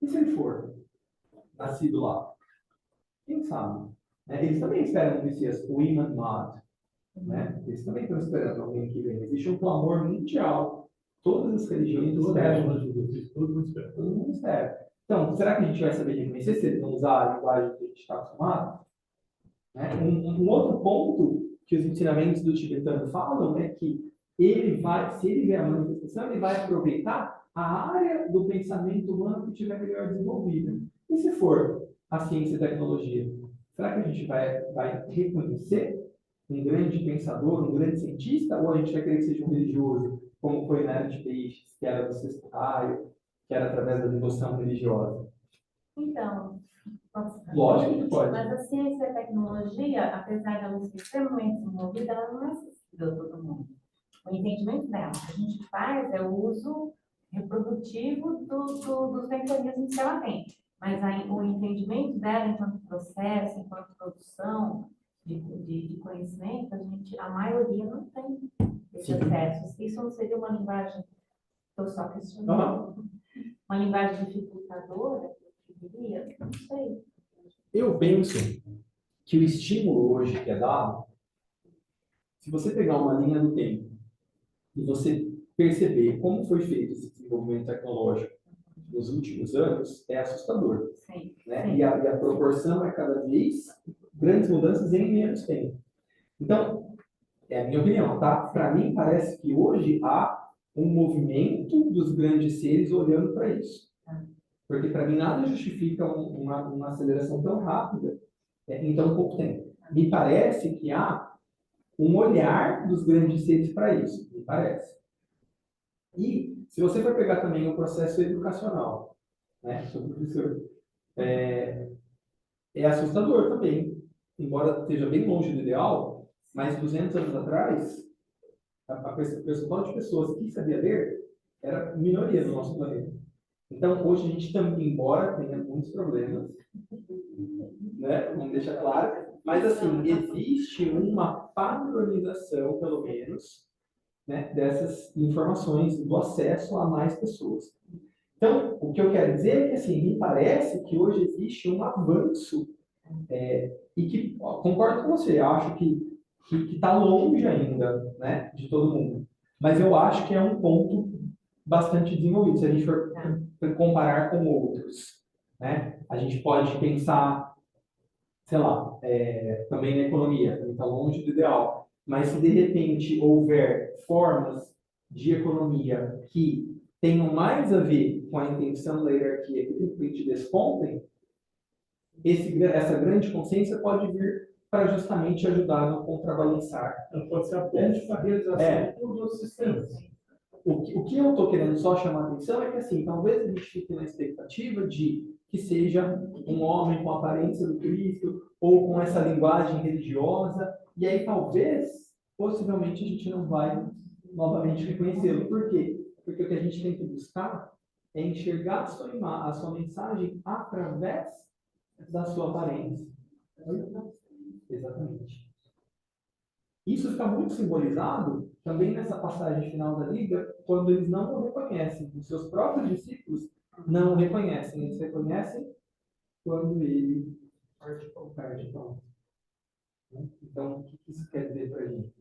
E se ele for nascido lá? Quem sabe? Eles também esperam um Messias, o Imam Mahdi. Né? Eles também estão esperando alguém que venha. Existe um clamor mundial. Todas as religiões esperam. Todo mundo espera. Então, será que a gente vai saber reconhecer se ele não usar a linguagem que a gente está acostumado? Né? Um outro ponto que os ensinamentos do tibetano falam é que ele vai, se ele vier a manifestação, ele vai aproveitar a área do pensamento humano que tiver melhor desenvolvida. E se for a ciência e a tecnologia? Será que a gente vai reconhecer um grande pensador, um grande cientista, ou a gente vai querer que seja um religioso, como foi na Era de Peixes, que era do sexto raio, que era através da devoção religiosa? Então, Lógico que pode. mas a ciência e a tecnologia, apesar de ela ser extremamente desenvolvida, ela não é acessível a todo mundo. O entendimento dela, o que a gente faz é o uso reprodutivo dos mecanismos que ela tem. Mas o entendimento dela enquanto processo, enquanto produção de conhecimento, a maioria não tem esse acesso. Isso não seria uma linguagem Estou só questionando. Aham. Uma linguagem dificultadora, eu diria, não sei. Eu penso que o estímulo hoje que é dado, se você pegar uma linha do tempo e você perceber como foi feito esse desenvolvimento tecnológico nos últimos anos, é assustador. Sim, Né? sim. E a proporção é cada vez grandes mudanças em menos tempo. Então, é a minha opinião, tá? Para mim, parece que hoje há um movimento dos grandes seres olhando para isso. Porque, para mim, nada justifica uma aceleração tão rápida em tão pouco tempo. Me parece que há um olhar dos grandes seres para isso, me parece. E, se você for pegar também o processo educacional, né? Sou professor, é assustador também. Embora esteja bem longe do ideal, mas 200 anos atrás, o percentual de pessoas que sabia ler era minoria no nosso planeta. Então, hoje a gente também, embora tenha muitos problemas, né, vamos deixar claro, mas assim, existe uma padronização, pelo menos, né, dessas informações, do acesso a mais pessoas. Então, o que eu quero dizer é que, assim, me parece que hoje existe um avanço, e que, ó, concordo com você, acho que está longe ainda, né, de todo mundo. Mas eu acho que é um ponto bastante desenvolvido, se a gente for comparar com outros, né? A gente pode pensar, sei lá, também na economia, também está longe do ideal. Mas se de repente houver formas de economia que tenham mais a ver com a intenção da hierarquia que de repente despontem, essa grande consciência pode vir para justamente ajudar no contrabalançar. Ela pode ser a ponte para a realização de todos os outros sistemas. O que eu estou querendo só chamar a atenção é que, assim, talvez a gente fique na expectativa de que seja um homem com a aparência do Cristo ou com essa linguagem religiosa, e aí talvez, possivelmente, a gente não vai novamente reconhecê-lo. Por quê? Porque o que a gente tem que buscar é enxergar a sua mensagem através da sua aparência. Exatamente. Isso fica muito simbolizado também nessa passagem final da Bíblia, quando eles não o reconhecem. Os seus próprios discípulos não o reconhecem. Eles reconhecem quando ele perde pão. Então, o que isso quer dizer para a gente?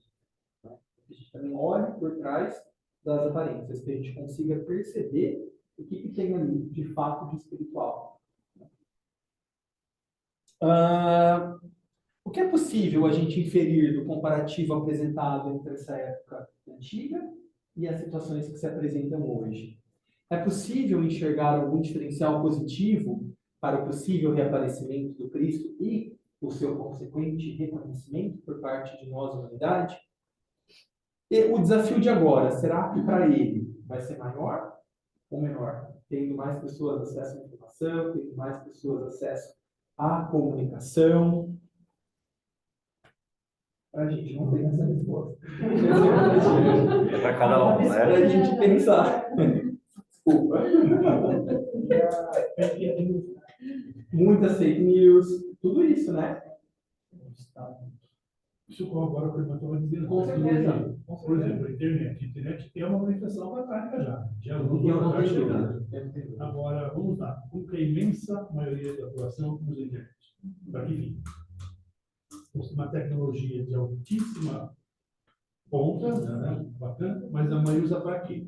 Que a gente também olhe por trás das aparências, que a gente consiga perceber o que tem ali, de fato, de espiritual. O que é possível a gente inferir do comparativo apresentado entre essa época antiga e as situações que se apresentam hoje? É possível enxergar algum diferencial positivo para o possível reaparecimento do Cristo e o seu consequente reconhecimento por parte de nós, humanidade? E o desafio de agora, será que para ele vai ser maior ou menor? Tendo mais pessoas acesso à informação, tendo mais pessoas acesso à comunicação? A gente não tem essa resposta. É para cada um, É né? para a gente pensar. Desculpa. Muitas fake news, tudo isso, né? Isso corrobora com o que eu estava dizendo. Com certeza. Por exemplo, a internet é uma manifestação batânica já. Já E eu não tenho dúvida. Agora, vamos lá. Como que a imensa maioria da população usa a internet? Para que fim? Uma tecnologia de altíssima ponta, né? Bacana, mas a maioria usa para quê?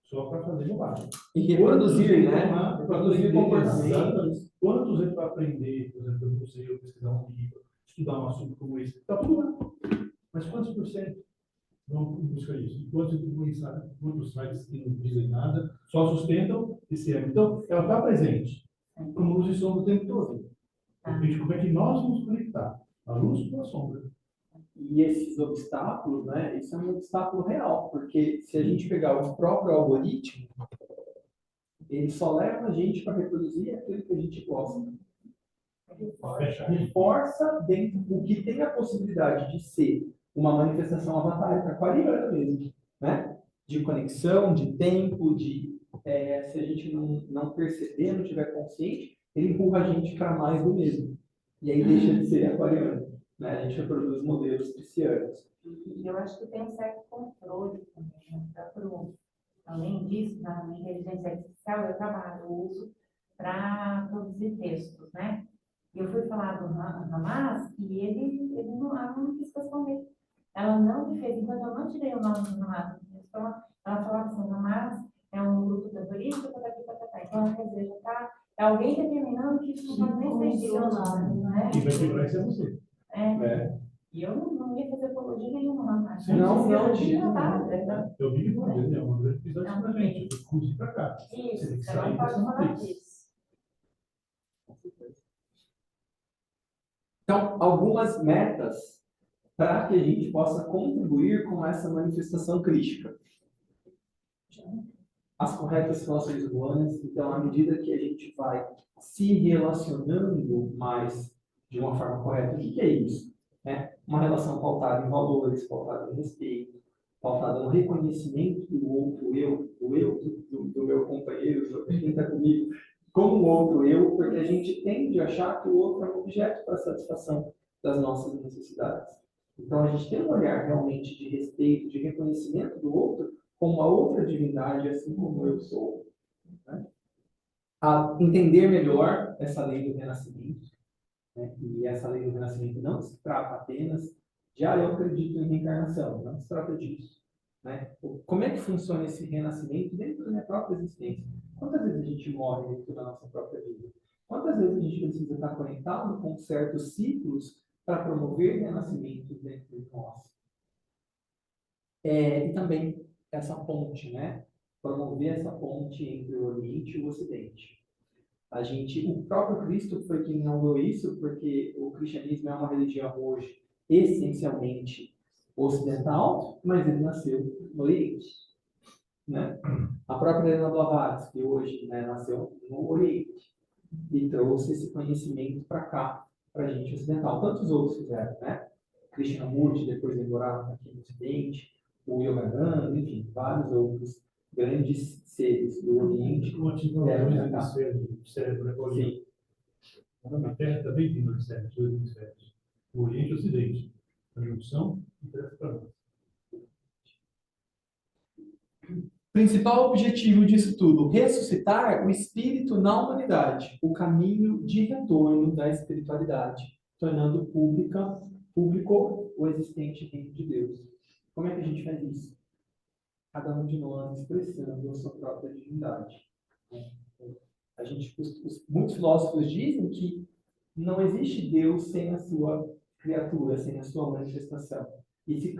Só para fazer bobagem. E reproduzir, né? Reproduzir comportamentos. Exatamente. Quantos é para aprender, por exemplo, eu sei, eu pesquisar um livro, estudar um assunto como esse? Está tudo lá. Mas quantos por cento vão buscar isso? E quantos sites que não dizem nada, só sustentam esse âmbito? Então, ela está presente, como luz e sombra o tempo todo. Depende de como é que nós vamos conectar a luz com a sombra. E esses obstáculos, né? Isso é um obstáculo real, porque se a gente pegar o próprio algoritmo, ele só leva a gente para reproduzir aquilo que a gente gosta. Reforça dentro o que tem a possibilidade de ser uma manifestação avatarica aquariana mesmo, né? De conexão, de tempo, se a gente não perceber, não tiver consciente, ele empurra a gente para mais do mesmo. E aí deixa de ser aquariano, né? A gente reproduz modelos piscianos. E eu acho que tem um certo controle também, né? Além disso, na inteligência artificial, eu uso para produzir textos, né? E eu fui falar do Hamas e ele não, ela não quis responder. Ela não me fez, enquanto eu não tirei o nome do Hamas. Ela falava assim, o Hamas é um grupo terrorista, então ela quer dizer, já está alguém determinando que isso não faz nem sentido, né? Quem vai quebrar isso é você. E eu não ia fazer apologia nenhuma, mas Não, Eu vi uma vez, né? Uma vez episódio pra gente, eu curti pra cá. Você tem que isso, você sair não dessa pode falar matriz. disso. Então, algumas metas para que a gente possa contribuir com essa manifestação crística. As corretas relações humanas, então, à medida que a gente vai se relacionando mais de uma forma correta, o que é isso? Uma relação pautada em valores, pautada em respeito, pautada no reconhecimento do outro eu, do meu companheiro, de quem está comigo, como o outro eu, porque a gente tende a achar que o outro é um objeto para satisfação das nossas necessidades. Então, a gente tem um olhar realmente de respeito, de reconhecimento do outro como uma outra divindade, assim como eu sou. Né? A entender melhor essa lei do renascimento, né? E essa lei do renascimento não se trata apenas de, eu acredito em reencarnação, não se trata disso. Né? Como é que funciona esse renascimento dentro da minha própria existência? Quantas vezes a gente morre dentro da nossa própria vida? Quantas vezes a gente precisa estar conectado com certos ciclos para promover renascimentos dentro de nós? E também essa ponte, né? Promover essa ponte entre o Oriente e o Ocidente. O próprio Cristo foi quem inaugurou isso, porque o cristianismo é uma religião hoje essencialmente ocidental, mas ele nasceu no Oriente. Né? A própria Helena Blavatsky, que hoje, né, nasceu no Oriente e trouxe esse conhecimento para cá, para a gente ocidental. Tantos outros fizeram, né? Krishnamurti, depois veio morar aqui no Ocidente, o Yogananda, enfim, vários outros grandes seres do Oriente. O antigo hemisfério do cérebro, né? Sim. A Terra também tem dois hemisférios. O Oriente e o Ocidente. A junção interessa para nós. Principal objetivo disso tudo: ressuscitar o espírito na humanidade, o caminho de retorno da espiritualidade, tornando público o existente reino de Deus. Como é que a gente faz isso? Cada um de nós expressando a sua própria divindade. Muitos filósofos dizem que não existe Deus sem a sua criatura, sem a sua manifestação. E se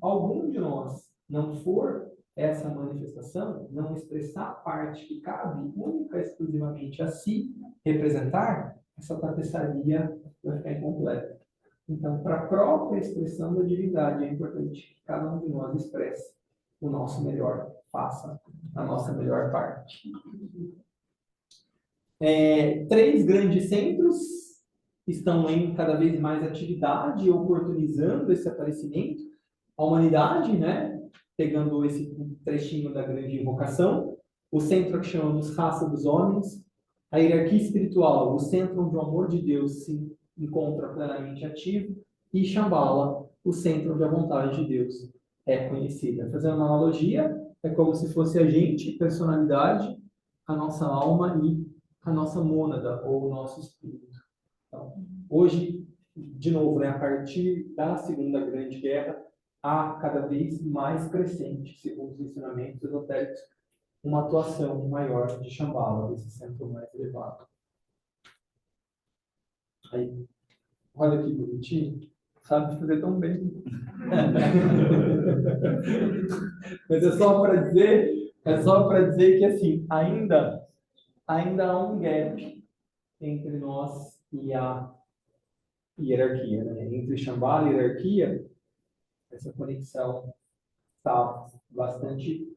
algum de nós não for essa manifestação, não expressar a parte que cabe única e exclusivamente a si representar, essa tapeçaria vai ficar incompleta. Então, para a própria expressão da divindade, é importante que cada um de nós expresse o nosso melhor, faça a nossa melhor parte. 3 grandes centros estão em cada vez mais atividade, oportunizando esse aparecimento. A humanidade, né? Pegando esse trechinho da grande invocação, o centro que chamamos raça dos homens, a hierarquia espiritual, o centro onde o amor de Deus se encontra plenamente ativo, e Shambhala, o centro onde a vontade de Deus é conhecida. Fazendo uma analogia, é como se fosse a gente, personalidade, a nossa alma e a nossa mônada, ou o nosso espírito. Então, hoje, de novo, né, a partir da Segunda Grande Guerra, há cada vez mais crescente, segundo os ensinamentos esotéricos, uma atuação maior de Shambhala, desse centro mais elevado. Aí, olha que bonitinho, sabe fazer tão bem. Mas é só para dizer que assim, ainda há um gap entre nós e a hierarquia, né? Entre Shambhala e hierarquia, essa conexão está bastante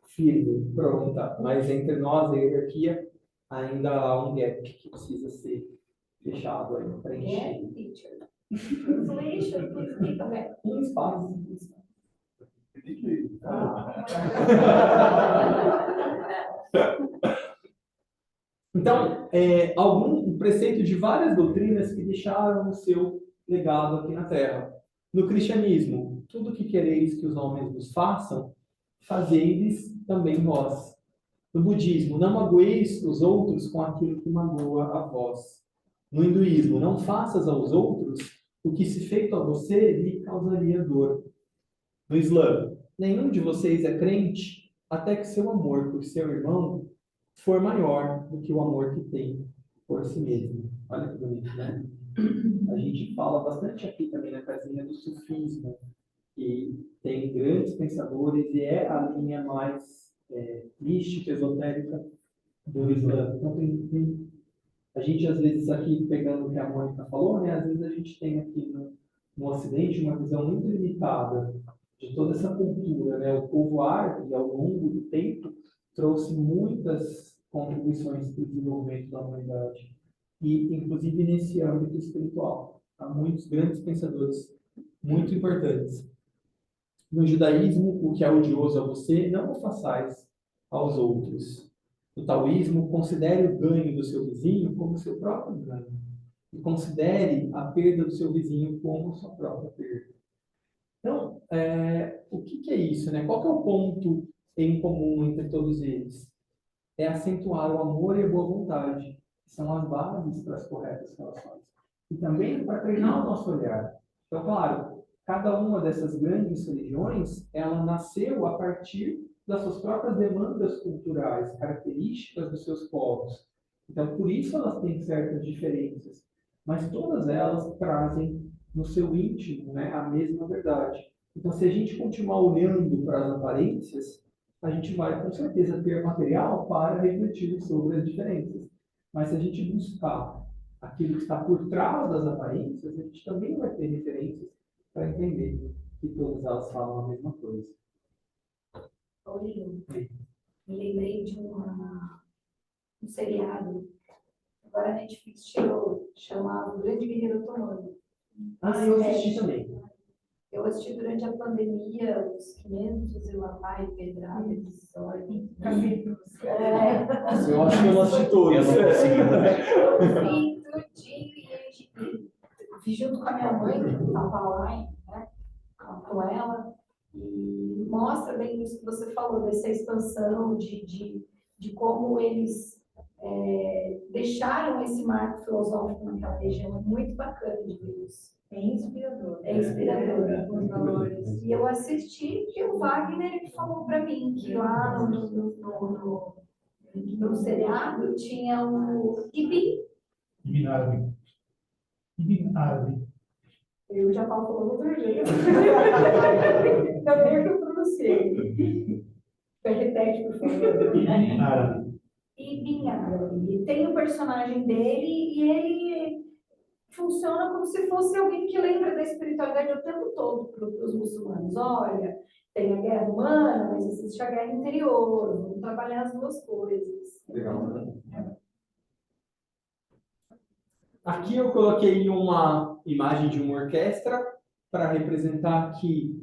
firme, pronta, mas entre nós e a hierarquia ainda há um gap que precisa ser fechado aí, preenchido. Um espaço. Então, algum preceito de várias doutrinas que deixaram o seu legado aqui na Terra. No cristianismo, tudo que quereis que os homens vos façam, fazei-lhes também vós. No budismo, não magoeis os outros com aquilo que magoa a vós. No hinduísmo, não faças aos outros o que se feito a você lhe causaria dor. No Islã, nenhum de vocês é crente até que seu amor por seu irmão for maior do que o amor que tem por si mesmo. Olha que bonito, né? A gente fala bastante aqui também na casinha do sufismo, que tem grandes pensadores e é a linha mais mística, esotérica do Islã. Então, a gente, às vezes, aqui, pegando o que a Mônica falou, né, às vezes a gente tem aqui no Ocidente uma visão muito limitada de toda essa cultura. Né? O povo árabe, ao longo do tempo, trouxe muitas contribuições para o desenvolvimento da humanidade, e inclusive nesse âmbito espiritual. Há muitos grandes pensadores muito importantes. No judaísmo, o que é odioso a você, não o façais aos outros. No taoísmo, considere o ganho do seu vizinho como seu próprio ganho. E considere a perda do seu vizinho como sua própria perda. Então, o que é isso? Né? Qual que é o ponto em comum entre todos eles? É acentuar o amor e a boa vontade, que são as bases para as corretas relações. E também para treinar o nosso olhar. Então, claro, cada uma dessas grandes religiões, ela nasceu a partir das suas próprias demandas culturais, características dos seus povos. Então, por isso elas têm certas diferenças. Mas todas elas trazem no seu íntimo, né, a mesma verdade. Então, se a gente continuar olhando para as aparências, a gente vai, com certeza, ter material para refletir sobre as diferenças. Mas se a gente buscar aquilo que está por trás das aparências, a gente também vai ter referências para entender que todas elas falam a mesma coisa. Oi, me lembrei de um seriado. Agora a Netflix tirou, chamado Grande Guerreiro Otomano. Eu assisti também. Eu assisti durante a pandemia, os 500 e lá vai, pedrada, episódio. Eu acho que eu assisti todos. Eu não consegui. Eu vi tudinho e vi junto com a minha mãe, que estava lá, né, com ela, e mostra bem isso que você falou, dessa expansão de como eles deixaram esse marco filosófico naquela região. É muito bacana de ver isso. É inspirador. É inspirador, os valores. E eu assisti que o Wagner falou para mim que lá no seriado tinha o Ibn Arabi. Ibn Arabi. Eu já falo falando outro jeito. Também que eu pronunciei. Repete, por favor. Ibn Arabi. Ibn Arabi. Tem o personagem dele e ele funciona como se fosse alguém que lembra da espiritualidade o tempo todo para os muçulmanos. Olha, tem a guerra humana, mas existe a guerra interior. Vamos trabalhar as duas coisas. Legal, né? Aqui eu coloquei uma imagem de uma orquestra para representar que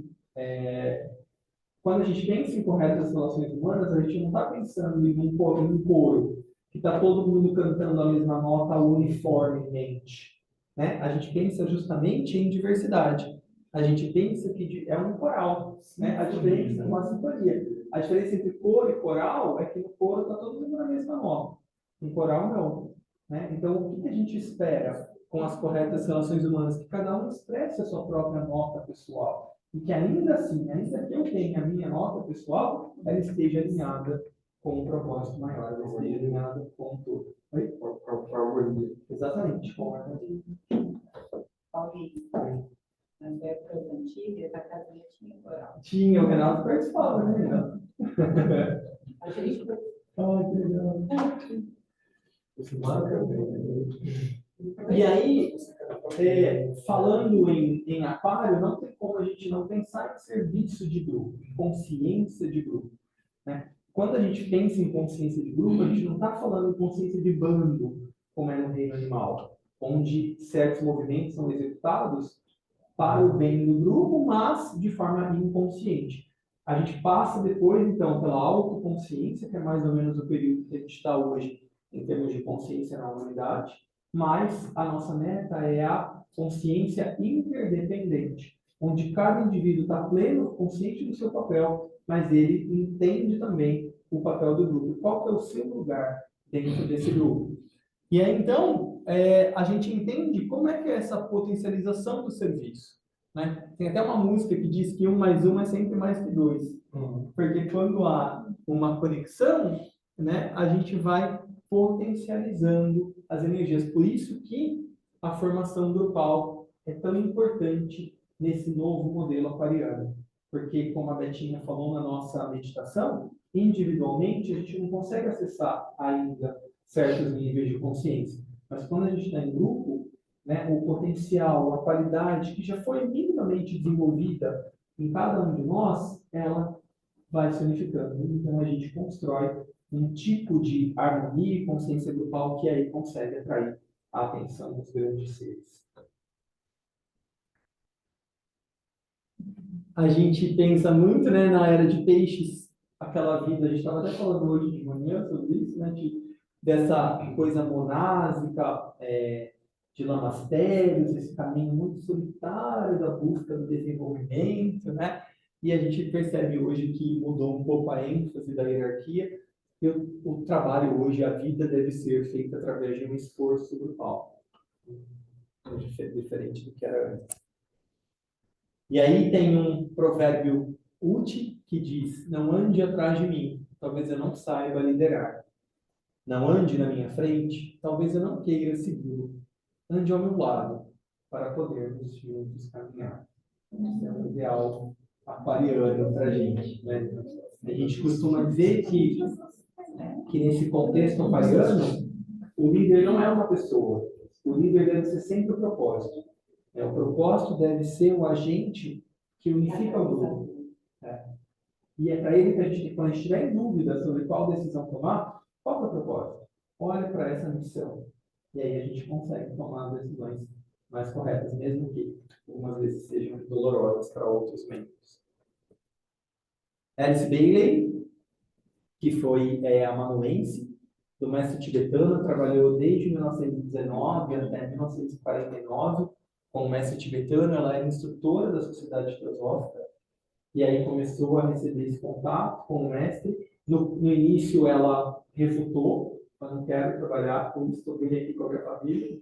quando a gente pensa em corretas relações humanas, a gente não está pensando em um coro que está todo mundo cantando a mesma nota uniformemente. Né? A gente pensa justamente em diversidade. A gente pensa que é um coral. Né? A diferença é uma sinfonia. A diferença entre coro e coral é que no coro está todo mundo na mesma nota. No coral, não. Né? Então, o que a gente espera com as corretas relações humanas? Que cada um expresse a sua própria nota pessoal. E que ainda assim, ainda que eu tenha a minha nota pessoal, ela esteja alinhada com um propósito maior, ela esteja alinhada com o todo. Com a harmonia. Exatamente, com a harmonia. Paulinho, nas épocas antigas, a casinha tinha coral. Tinha, o Renato participava, né, Renato? A gente Ai, que legal. E aí, falando em aquário, não tem como a gente não pensar em serviço de grupo, em consciência de grupo. Né? Quando a gente pensa em consciência de grupo, a gente não está falando em consciência de bando, como é no reino animal, onde certos movimentos são executados para o bem do grupo, mas de forma inconsciente. A gente passa depois, então, pela autoconsciência, que é mais ou menos o período que a gente está hoje, em termos de consciência na humanidade, mas a nossa meta é a consciência interdependente, onde cada indivíduo está pleno, consciente do seu papel mas ele entende também o papel do grupo. Qual que é o seu lugar dentro desse grupo? E aí, então, a gente entende como é que é essa potencialização do serviço, né? Tem até uma música que diz que 1 mais 1 é sempre mais que 2. Porque quando há uma conexão, né, a gente vai potencializando as energias. Por isso que a formação grupal é tão importante nesse novo modelo aquariano. Porque, como a Betinha falou na nossa meditação, individualmente a gente não consegue acessar ainda certos níveis de consciência. Mas quando a gente está em grupo, né, o potencial, a qualidade que já foi minimamente desenvolvida em cada um de nós, ela vai se unificando. Então a gente constrói um tipo de harmonia e consciência grupal que aí consegue atrair a atenção dos grandes seres. A gente pensa muito, né, na era de peixes, aquela vida, a gente estava até falando hoje de manhã sobre isso, né, dessa coisa monásica, de lamastérios, esse caminho muito solitário da busca do desenvolvimento, né? E a gente percebe hoje que mudou um pouco a ênfase da hierarquia. E o trabalho hoje, a vida deve ser feita através de um esforço grupal, diferente do que era antes. E aí tem um provérbio útil que diz: não ande atrás de mim, talvez eu não saiba liderar. Não ande na minha frente, talvez eu não queira seguro. Ande ao meu lado, para podermos juntos caminhar. Isso é um ideal aquariano para a gente, né? A gente costuma dizer que nesse contexto aquariano, o líder não é uma pessoa. O líder deve ser sempre o propósito. O propósito deve ser o agente que unifica o grupo. E é para ele que a gente, quando a gente estiver em dúvida sobre qual decisão tomar, qual é o propósito? Olha para essa missão. E aí a gente consegue tomar decisões mais corretas, mesmo que algumas vezes sejam dolorosas para outros membros. Alice Bailey, que foi amanuense, do mestre tibetano, trabalhou desde 1919 até 1949 com o mestre tibetano. Ela era instrutora da Sociedade Teosófica, e aí começou a receber esse contato com o mestre. No início ela refutou: eu não quero trabalhar com isso, estou bem aqui com a minha família.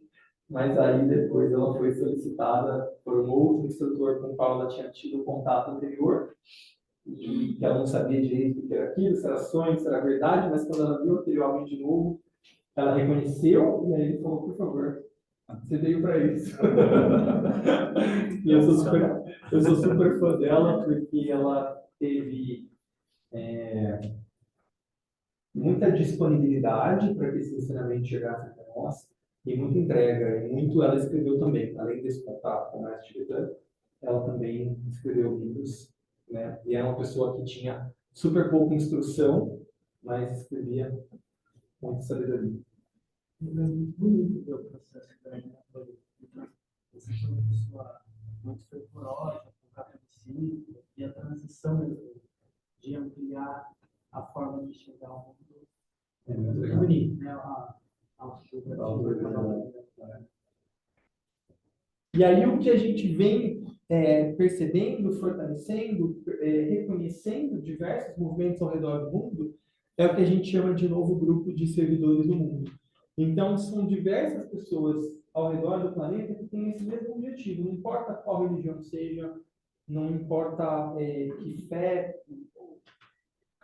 Mas aí depois ela foi solicitada por um outro instrutor com o qual ela tinha tido contato anterior, e que ela não sabia direito o que era aquilo, se era sonho, se era verdade, mas quando ela viu aquele homem de novo, ela reconheceu, e aí ele falou: por favor, você veio para isso. E eu sou super fã dela, porque ela teve muita disponibilidade para que esse ensinamento chegasse até nós, e muita entrega, e muito ela escreveu também, além desse contato com o mestre tibetano, ela também escreveu livros, né? E era uma pessoa que tinha super pouca instrução, mas escrevia com sabedoria. É muito bonito ver o processo da você foi uma pessoa muito fervorosa, com catolicismo, e a transição de ampliar a forma de chegar ao mundo. É muito bonito. Né? E aí o que a gente vem percebendo, fortalecendo, reconhecendo diversos movimentos ao redor do mundo, é o que a gente chama de novo grupo de servidores do mundo. Então, são diversas pessoas ao redor do planeta que têm esse mesmo objetivo. Não importa qual religião seja, não importa que fé,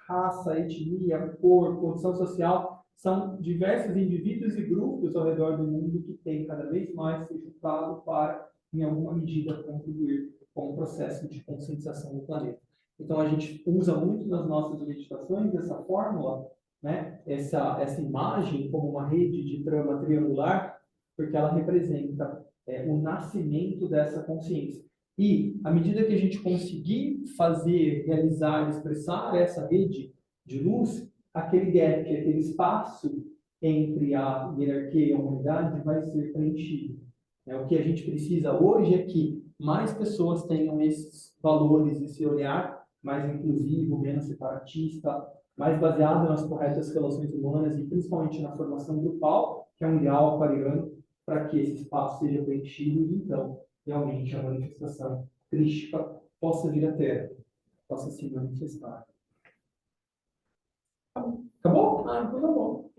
raça, etnia, cor, condição social, são diversos indivíduos e grupos ao redor do mundo que têm cada vez mais se juntado para, em alguma medida, contribuir com o processo de conscientização do planeta. Então, a gente usa muito nas nossas meditações essa fórmula, né? essa imagem como uma rede de trama triangular, porque ela representa o nascimento dessa consciência. E, à medida que a gente conseguir fazer, realizar, expressar essa rede de luz, aquele gap, aquele espaço entre a hierarquia e a humanidade vai ser preenchido. O que a gente precisa hoje é que mais pessoas tenham esses valores, esse olhar mais inclusivo, menos separatista, mais baseado nas corretas relações humanas e principalmente na formação grupal, que é um ideal aquariano, para que esse espaço seja preenchido e, então, realmente a manifestação crística possa vir à Terra, possa se manifestar. Acabou? Ah, então tá bom.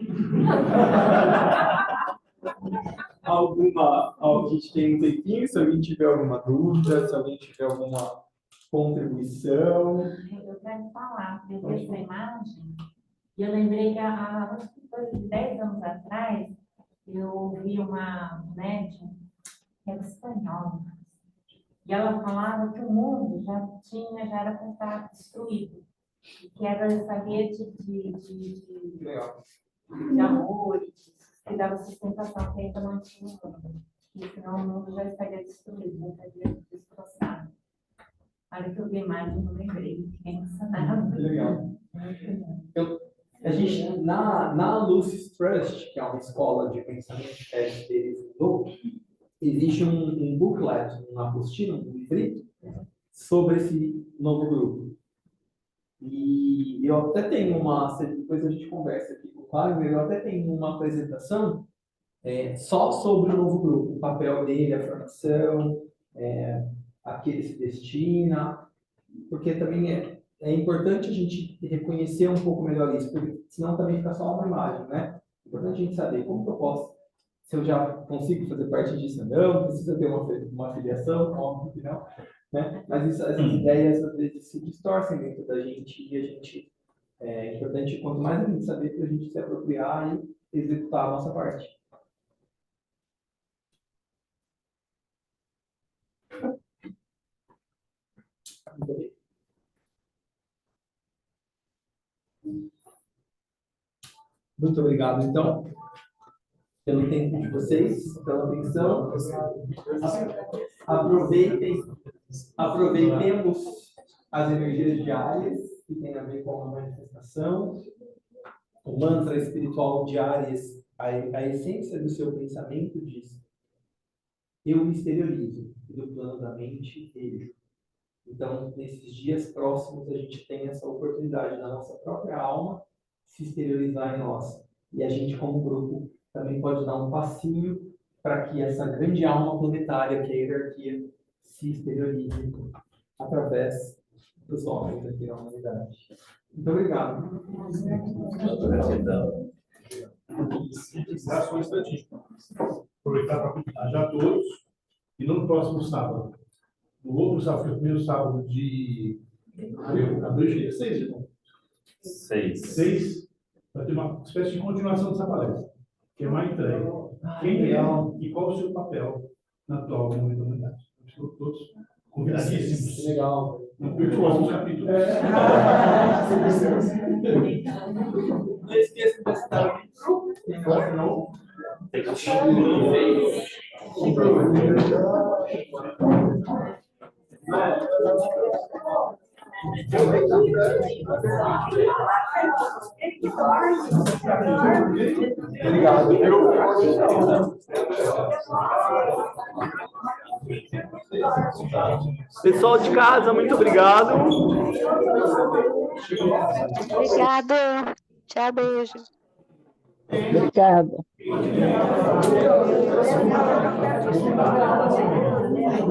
A gente tem um tempinho, se alguém tiver alguma dúvida, se alguém tiver alguma contribuição. Eu quero falar, eu vi essa imagem e eu lembrei que acho que foi 10 anos atrás, eu ouvi uma médium, que era espanhola, e ela falava que o mundo já era para estar destruído, que era essa rede de amor, que dava sustentação, que ainda não tinha mundo, e senão o mundo já estaria destruído, já estaria destroçado. Olha que eu vi a imagem, não lembrei, fiquei emocionada. Legal. A gente, na Lucis Trust, que é uma escola de pensamento que a ele fundou, existe um booklet, uma apostila, um livrito, sobre esse novo grupo. E eu até tenho depois a gente conversa aqui com o Wagner, eu até tenho uma apresentação só sobre o novo grupo, o papel dele, a formação, a que ele se destina, porque também é importante a gente reconhecer um pouco melhor isso, porque senão também fica só uma imagem, né? É importante a gente saber como que eu posso, se eu já consigo fazer parte disso ou não, precisa ter uma filiação, óbvio que não, né? Mas as ideias às vezes se distorcem dentro da gente e a gente, é importante quanto mais a gente saber para a gente se apropriar e executar a nossa parte. Muito obrigado, então, pelo tempo de vocês, pela atenção. Aproveitemos as energias diárias, que tem a ver com a manifestação. O mantra espiritual de Áries, a essência do seu pensamento diz: eu me exteriorizo, e do plano da mente vejo. Então, nesses dias próximos, a gente tem essa oportunidade da nossa própria alma se exteriorizar em nós. E a gente, como grupo, também pode dar um passinho para que essa grande alma planetária, que é a hierarquia, se exteriorize através dos homens aqui na humanidade. Muito obrigado. Só um instantinho. Aproveitar para convidar já todos. E no próximo sábado, no outro sábado, que é o primeiro sábado de abril, 6, irmão? 6, vai ter uma espécie de continuação dessa palestra, que é uma entrega. Quem é e qual o seu papel na atual movimento da humanidade? Estão todos convidadíssimos. Legal. Não perca o próximo capítulo. Não esqueça de estar no Obrigado. Pessoal de casa, muito obrigado. Obrigado. Tchau, beijo. Obrigado.